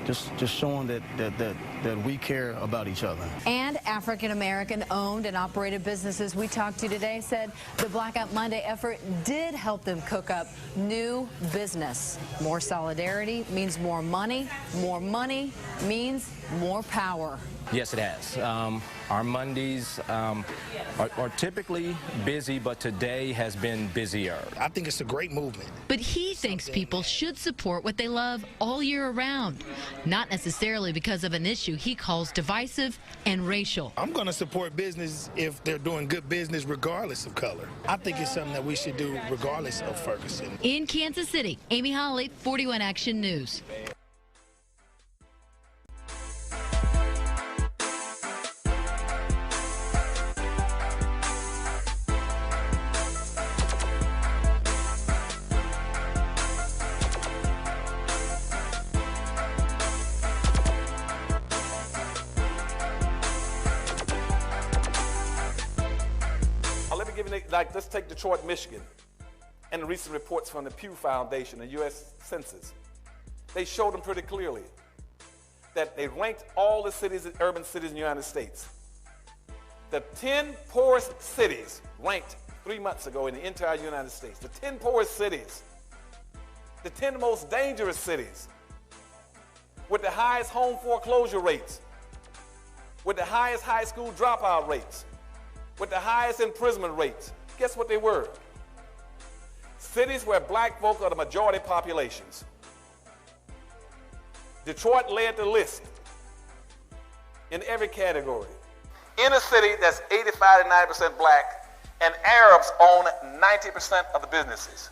Just showing that we care about each other. And African-American owned and operated businesses we talked to today said the Blackout Monday effort did help them cook up new business. More solidarity means more money means more power. Yes, it has. Our Mondays are typically busy, but today has been busier. I think it's a great movement. But he thinks people should support what they love all year around, not necessarily because of an issue he calls divisive and racial. I'm going to support business if they're doing good business regardless of color. I think it's something that we should do regardless of Ferguson. In Kansas City, Amy Hawley, 41 Action News. like let's take Detroit, Michigan, and the recent reports from the Pew Foundation and U.S. Census. They showed them pretty clearly that they ranked all the cities, urban cities in the United States. The 10 poorest cities ranked 3 months ago in the entire United States. The 10 poorest cities, the 10 most dangerous cities, with the highest home foreclosure rates, with the highest high school dropout rates, with the highest imprisonment rates. Guess what they were? Cities where black folk are the majority populations. Detroit led the list in every category. In a city that's 85 to 90% black, and Arabs own 90% of the businesses.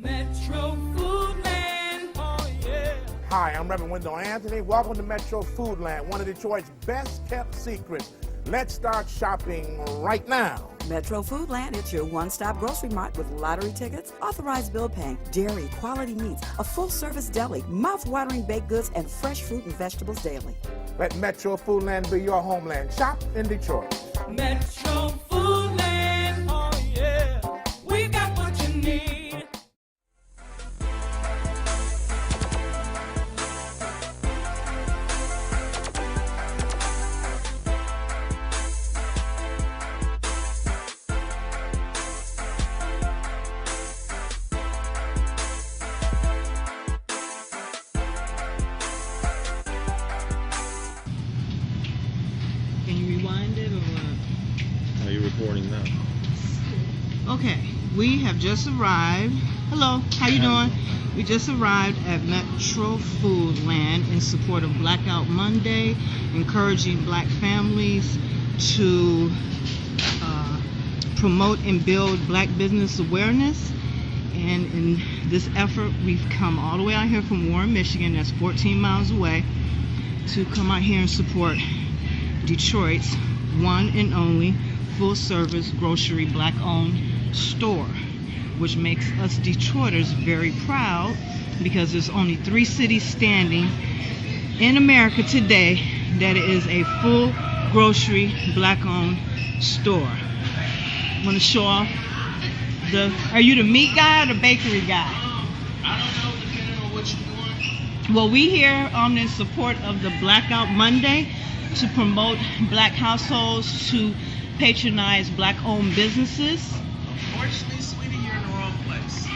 Metro Foodland. Oh, yeah. Hi, I'm Reverend Wendell Anthony. Welcome to Metro Foodland, one of Detroit's best kept secrets. Let's start shopping right now. Metro Foodland, it's your one-stop grocery mart with lottery tickets, authorized bill paying, dairy, quality meats, a full-service deli, mouth-watering baked goods, and fresh fruit and vegetables daily. Let Metro Foodland be your homeland. Shop in Detroit. Metro Foodland. Oh, yeah. We got what you need. Can you rewind it or what? Are you recording now? Okay, we have just arrived. Hello, how you doing? We just arrived at Metro Foodland in support of Blackout Monday, encouraging black families to promote and build black business awareness. And in this effort, we've come all the way out here from Warren, Michigan, that's 14 miles away, to come out here and support Detroit's one and only full-service grocery black-owned store, which makes us Detroiters very proud because there's only 3 cities standing in America today that is a full grocery black-owned store. Want to show off are you the meat guy or the bakery guy? I don't know, depending on what you're doing. Well, we here in support of the Blackout Monday to promote black households, to patronize black-owned businesses. Unfortunately, sweetie, you're in the wrong place.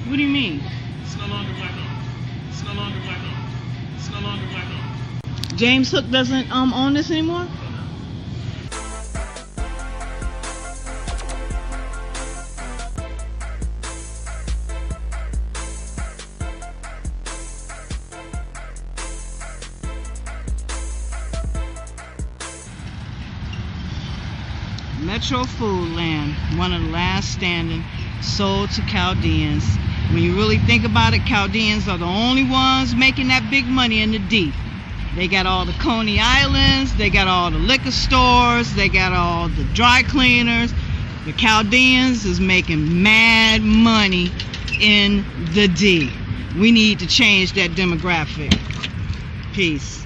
What do you mean? It's no longer black-owned. It's no longer black-owned. It's no longer black-owned. James Hook doesn't own this anymore? Metro Foodland, one of the last standing, sold to Chaldeans. When you really think about it, Chaldeans are the only ones making that big money in the D. They got all the Coney Islands, they got all the liquor stores, they got all the dry cleaners. The Chaldeans is making mad money in the D. We need to change that demographic. Peace.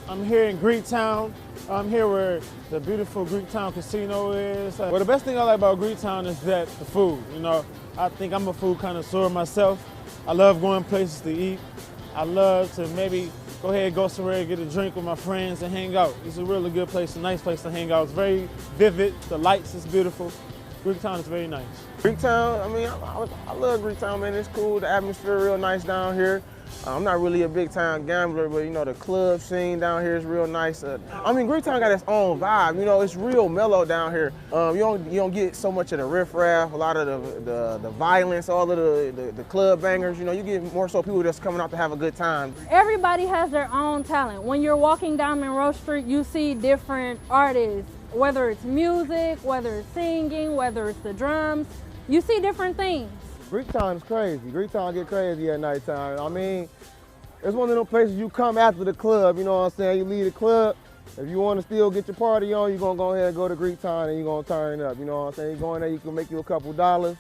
I'm here in Greektown. I'm here where the beautiful Greektown Casino is. Well, the best thing I like about Greektown is that the food. You know, I think I'm a food connoisseur myself. I love going places to eat. I love to maybe go ahead and go somewhere and get a drink with my friends and hang out. It's a really good place, a nice place to hang out. It's very vivid. The lights is beautiful. Greektown is very nice. Greektown, I mean, I love Greektown, man. It's cool. The atmosphere real nice down here. I'm not really a big time gambler, but you know, the club scene down here is real nice. I mean, Greektown got its own vibe. You know, it's real mellow down here. You don't get so much of the riffraff, a lot of the violence, all of the club bangers. You know, you get more so people that's coming out to have a good time. Everybody has their own talent. When you're walking down Monroe Street, you see different artists, whether it's music, whether it's singing, whether it's the drums. You see different things. Greektown is crazy. Greektown get crazy at nighttime. I mean, it's one of those places you come after the club, you know what I'm saying? You leave the club, if you want to still get your party on, you're going to go ahead and go to Greektown and you're going to turn it up, you know what I'm saying? You go in there, you can make you a couple dollars.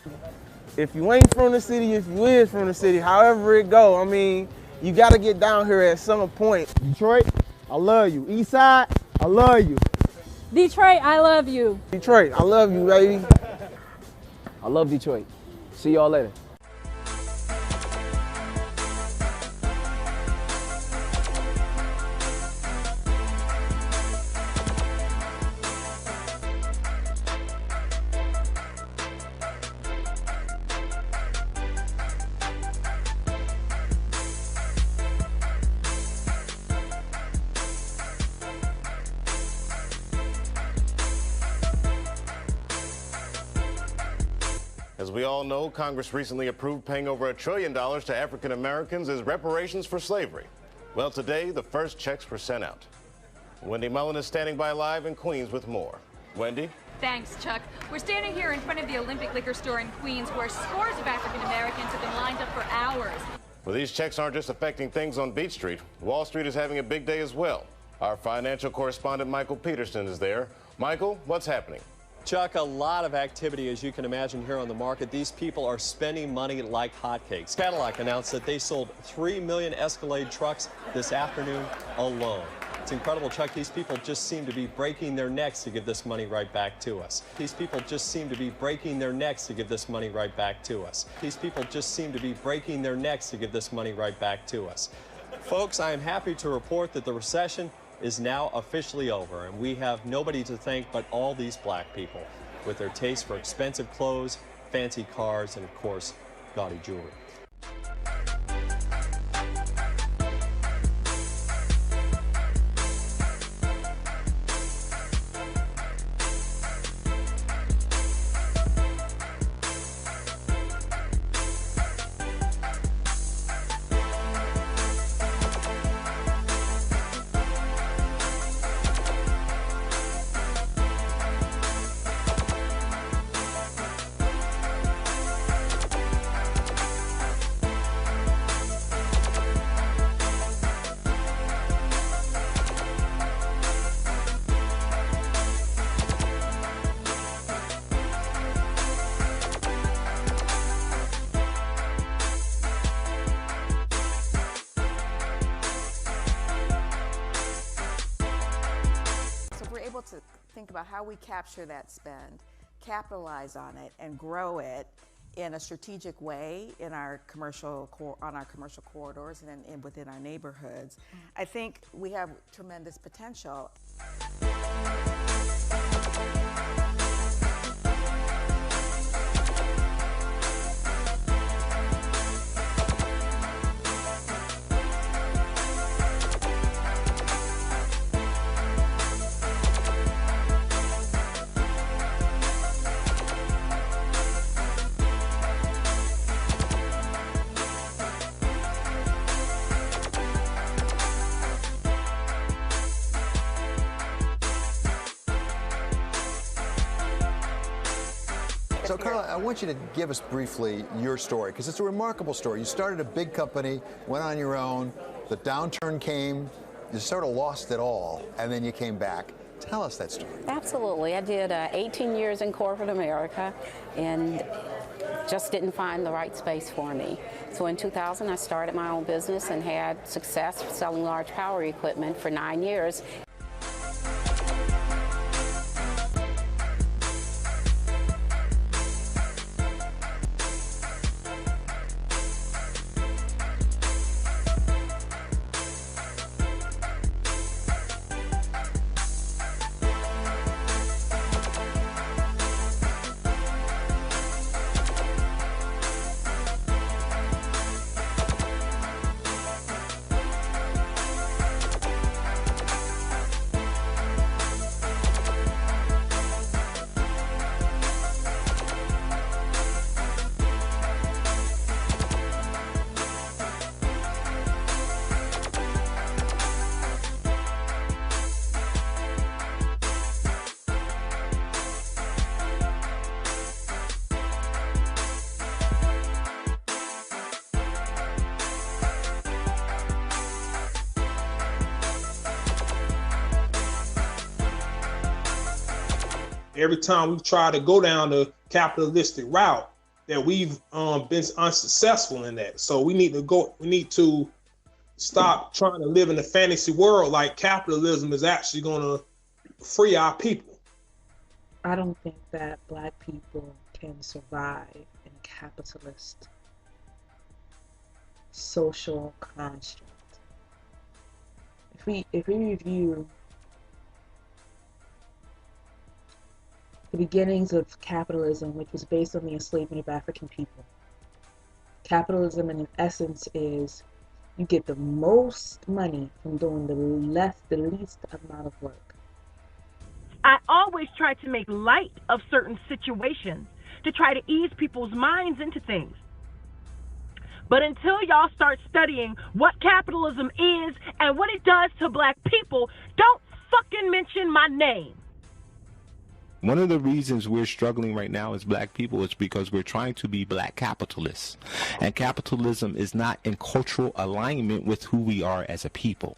If you ain't from the city, if you is from the city, however it go, I mean, you got to get down here at some point. Detroit, I love you. Eastside, I love you. Detroit, I love you. Detroit, I love you, baby. I love Detroit. See y'all later. As we all know, Congress recently approved paying over $1 trillion to African Americans as reparations for slavery. Well, today, the first checks were sent out. Wendy Mullen is standing by live in Queens with more. Wendy? Thanks, Chuck. We're standing here in front of the Olympic Liquor Store in Queens, where scores of African Americans have been lined up for hours. Well, these checks aren't just affecting things on Beach Street. Wall Street is having a big day as well. Our financial correspondent, Michael Peterson, is there. Michael, what's happening? Chuck, a lot of activity, as you can imagine, here on the market. These people are spending money like hotcakes. Cadillac announced that they sold 3 million Escalade trucks this afternoon alone. It's incredible, Chuck. These people just seem to be breaking their necks to give this money right back to us. These people just seem to be breaking their necks to give this money right back to us. These people just seem to be breaking their necks to give this money right back to us. Folks, I am happy to report that the recession is now officially over, and we have nobody to thank but all these black people with their taste for expensive clothes, fancy cars, and of course, gaudy jewelry. To think about how we capture that spend, capitalize on it, and grow it in a strategic way in our commercial corridors and within our neighborhoods. I think we have tremendous potential. So, Carla, I want you to give us briefly your story, because it's a remarkable story. You started a big company, went on your own, the downturn came, you sort of lost it all, and then you came back. Tell us that story. Absolutely. I did 18 years in corporate America and just didn't find the right space for me. So in 2000, I started my own business and had success selling large power equipment for 9 years. every time we try to go down the capitalistic route, that we've been unsuccessful in that. So we need to stop trying to live in a fantasy world like capitalism is actually going to free our people. I don't think that Black people can survive in a capitalist social construct. If we review the beginnings of capitalism, which was based on the enslavement of African people, capitalism in essence is you get the most money from doing the least amount of work. I always try to make light of certain situations to try to ease people's minds into things. But until y'all start studying what capitalism is and what it does to Black people, don't fucking mention my name. One of the reasons we're struggling right now as Black people is because we're trying to be Black capitalists. And capitalism is not in cultural alignment with who we are as a people.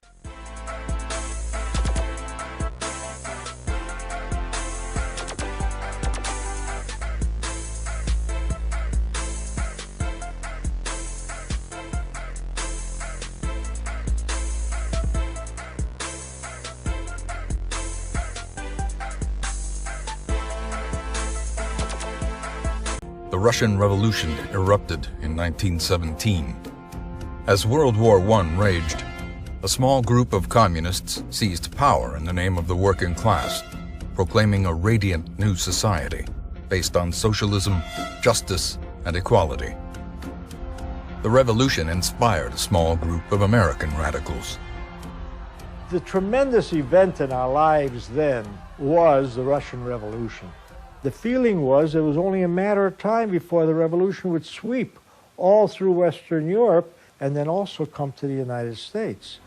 The Russian Revolution erupted in 1917. As World War I raged, a small group of communists seized power in the name of the working class, proclaiming a radiant new society based on socialism, justice, and equality. The revolution inspired a small group of American radicals. The tremendous event in our lives then was the Russian Revolution. The feeling was it was only a matter of time before the revolution would sweep all through Western Europe and then also come to the United States.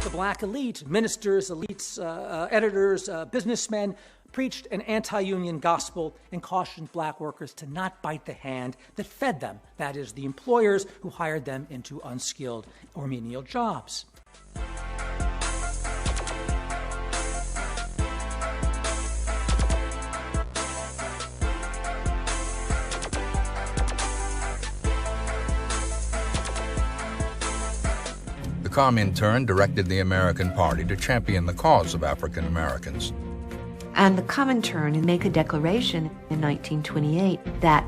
The Black elite, ministers, elites, editors, businessmen, preached an anti-union gospel and cautioned Black workers to not bite the hand that fed them, that is, the employers who hired them into unskilled or menial jobs. The Comintern directed the American Party to champion the cause of African Americans. And the Comintern make a declaration in 1928 that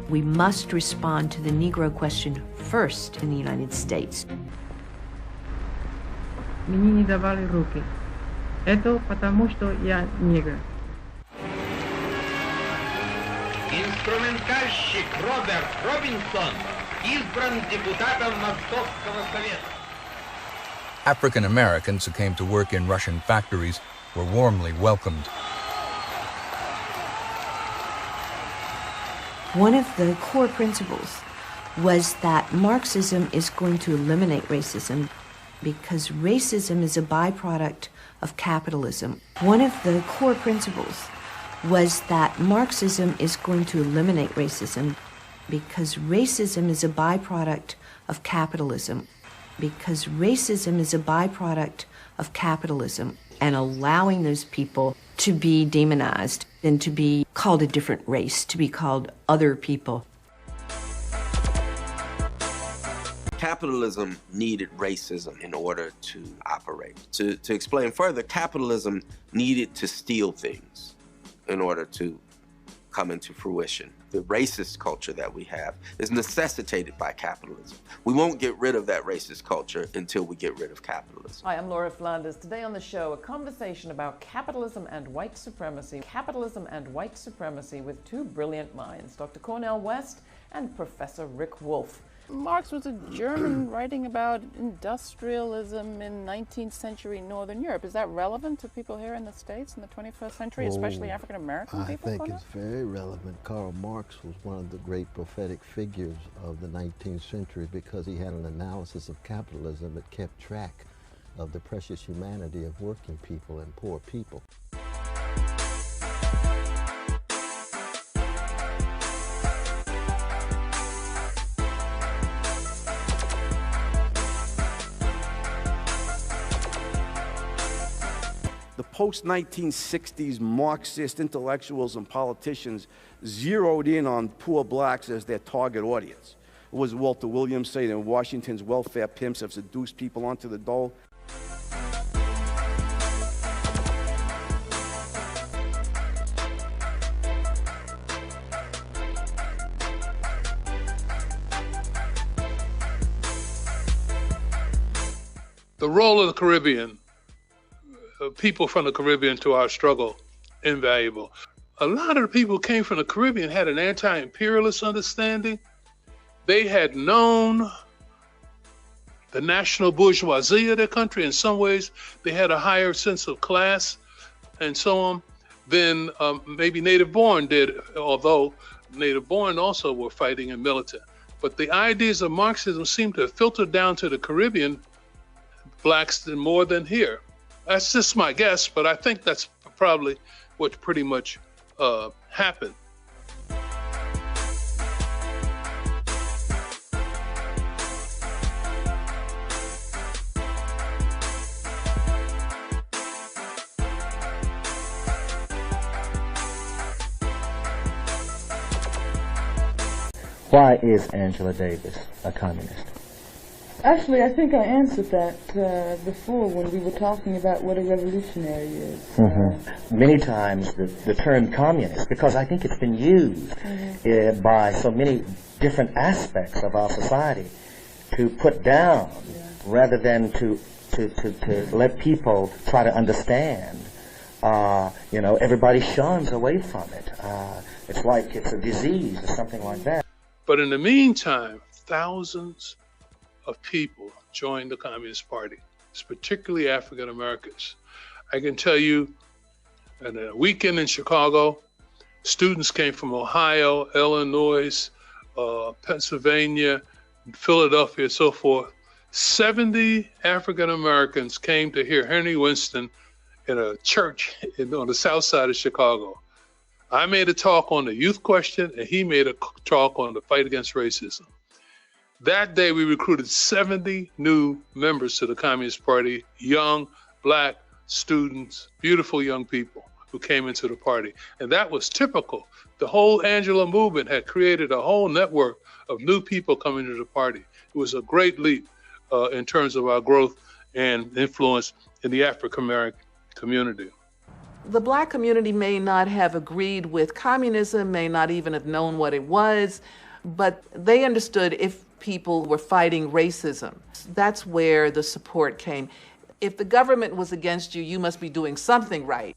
we must respond to the Negro question first in the United States. Мне не давали руки. Это потому, что я негр. Инструментальщик Роберт Робинсон избран депутатом Московского совета. African Americans who came to work in Russian factories were warmly welcomed. One of the core principles was that Marxism is going to eliminate racism because racism is a byproduct of capitalism. One of the core principles was that Marxism is going to eliminate racism because racism is a byproduct of capitalism. Because racism is a byproduct of capitalism, and allowing those people to be demonized and to be called a different race, to be called other people. Capitalism needed racism in order to operate. To explain further, capitalism needed to steal things in order to come into fruition. The racist culture that we have is necessitated by capitalism. We won't get rid of that racist culture until we get rid of capitalism. Hi, I'm Laura Flanders. Today on the show, a conversation about capitalism and white supremacy. Capitalism and white supremacy with two brilliant minds, Dr. Cornel West and Professor Rick Wolff. Marx was a German writing about industrialism in 19th century Northern Europe. Is that relevant to people here in the States in the 21st century, especially African American people? I think it's very relevant. Karl Marx was one of the great prophetic figures of the 19th century because he had an analysis of capitalism that kept track of the precious humanity of working people and poor people. the post-1960s Marxist intellectuals and politicians zeroed in on poor blacks as their target audience. What was Walter Williams saying that Washington's welfare pimps have seduced people onto the dole? The role of the Caribbean, people from the Caribbean to our struggle, invaluable. A lot of the people who came from the Caribbean had an anti-imperialist understanding. They had known the national bourgeoisie of their country. In some ways, they had a higher sense of class and so on than maybe native-born did, although native-born also were fighting and militant. But the ideas of Marxism seem to have filtered down to the Caribbean blacks more than here. That's just my guess, but I think that's probably what pretty much happened. Why is Angela Davis a communist? Actually, I think I answered that before when we were talking about what a revolutionary is. Many times the term communist, because I think it's been used by so many different aspects of our society to put down rather than to let people try to understand. You know, everybody shuns away from it. It's like it's a disease or something like that. But in the meantime, thousands of people joined the Communist Party, particularly African Americans. I can tell you, in a weekend in Chicago, students came from Ohio, Illinois, Pennsylvania, Philadelphia, so forth. 70 African Americans came to hear Henry Winston in a church on the south side of Chicago. I made a talk on the youth question, and he made a talk on the fight against racism. That day, we recruited 70 new members to the Communist Party, young, black students, beautiful young people who came into the party. And that was typical. The whole Angela movement had created a whole network of new people coming to the party. It was a great leap in terms of our growth and influence in the African American community. The black community may not have agreed with communism, may not even have known what it was, but they understood if people were fighting racism. That's where the support came. If the government was against you, you must be doing something right.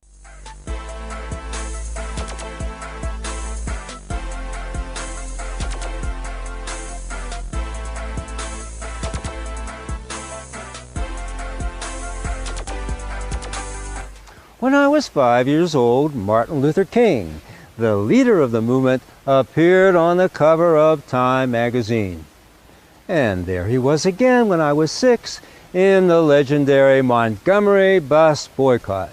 When I was 5 years old, Martin Luther King, the leader of the movement, appeared on the cover of Time magazine. And there he was again when I was 6 in the legendary Montgomery bus boycott.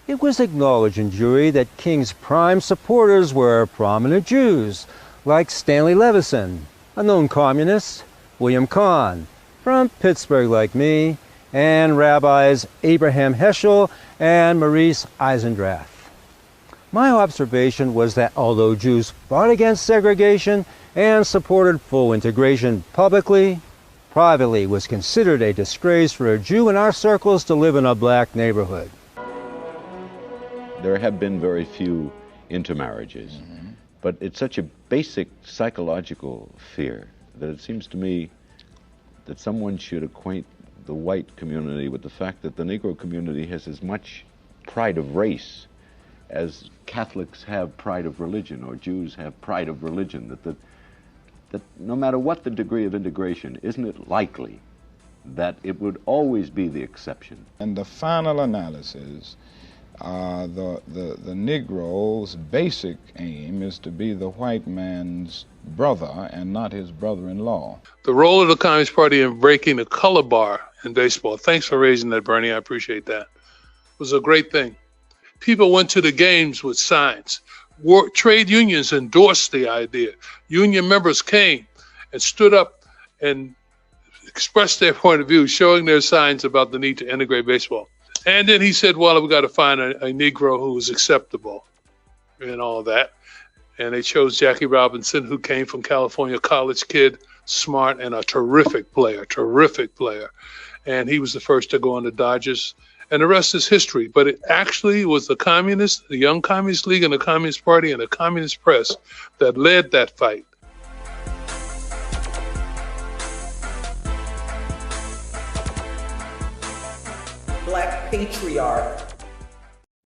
It was acknowledged in jury that King's prime supporters were prominent Jews like Stanley Levison, a known communist, William Kahn, from Pittsburgh like me, and rabbis Abraham Heschel and Maurice Eisendrath. My observation was that although Jews fought against segregation and supported full integration publicly, privately was considered a disgrace for a Jew in our circles to live in a black neighborhood. There have been very few intermarriages, but it's such a basic psychological fear that it seems to me that someone should acquaint the white community with the fact that the Negro community has as much pride of race as Catholics have pride of religion or Jews have pride of religion, that no matter what the degree of integration, isn't it likely that it would always be the exception? In the final analysis, the Negro's basic aim is to be the white man's brother and not his brother-in-law. The role of the Communist Party in breaking the color bar in baseball. Thanks for raising that, Bernie. I appreciate that. It was a great thing. People went to the games with signs. Trade unions endorsed the idea. Union members came and stood up and expressed their point of view, showing their signs about the need to integrate baseball. And then he said, well, we got to find a Negro who was acceptable and all that. And they chose Jackie Robinson, who came from California, college kid, smart, and a terrific player. And he was the first to go on the Dodgers. And the rest is history. But it actually was the communists, the Young Communist League and the Communist Party and the Communist Press that led that fight. Black Patriarch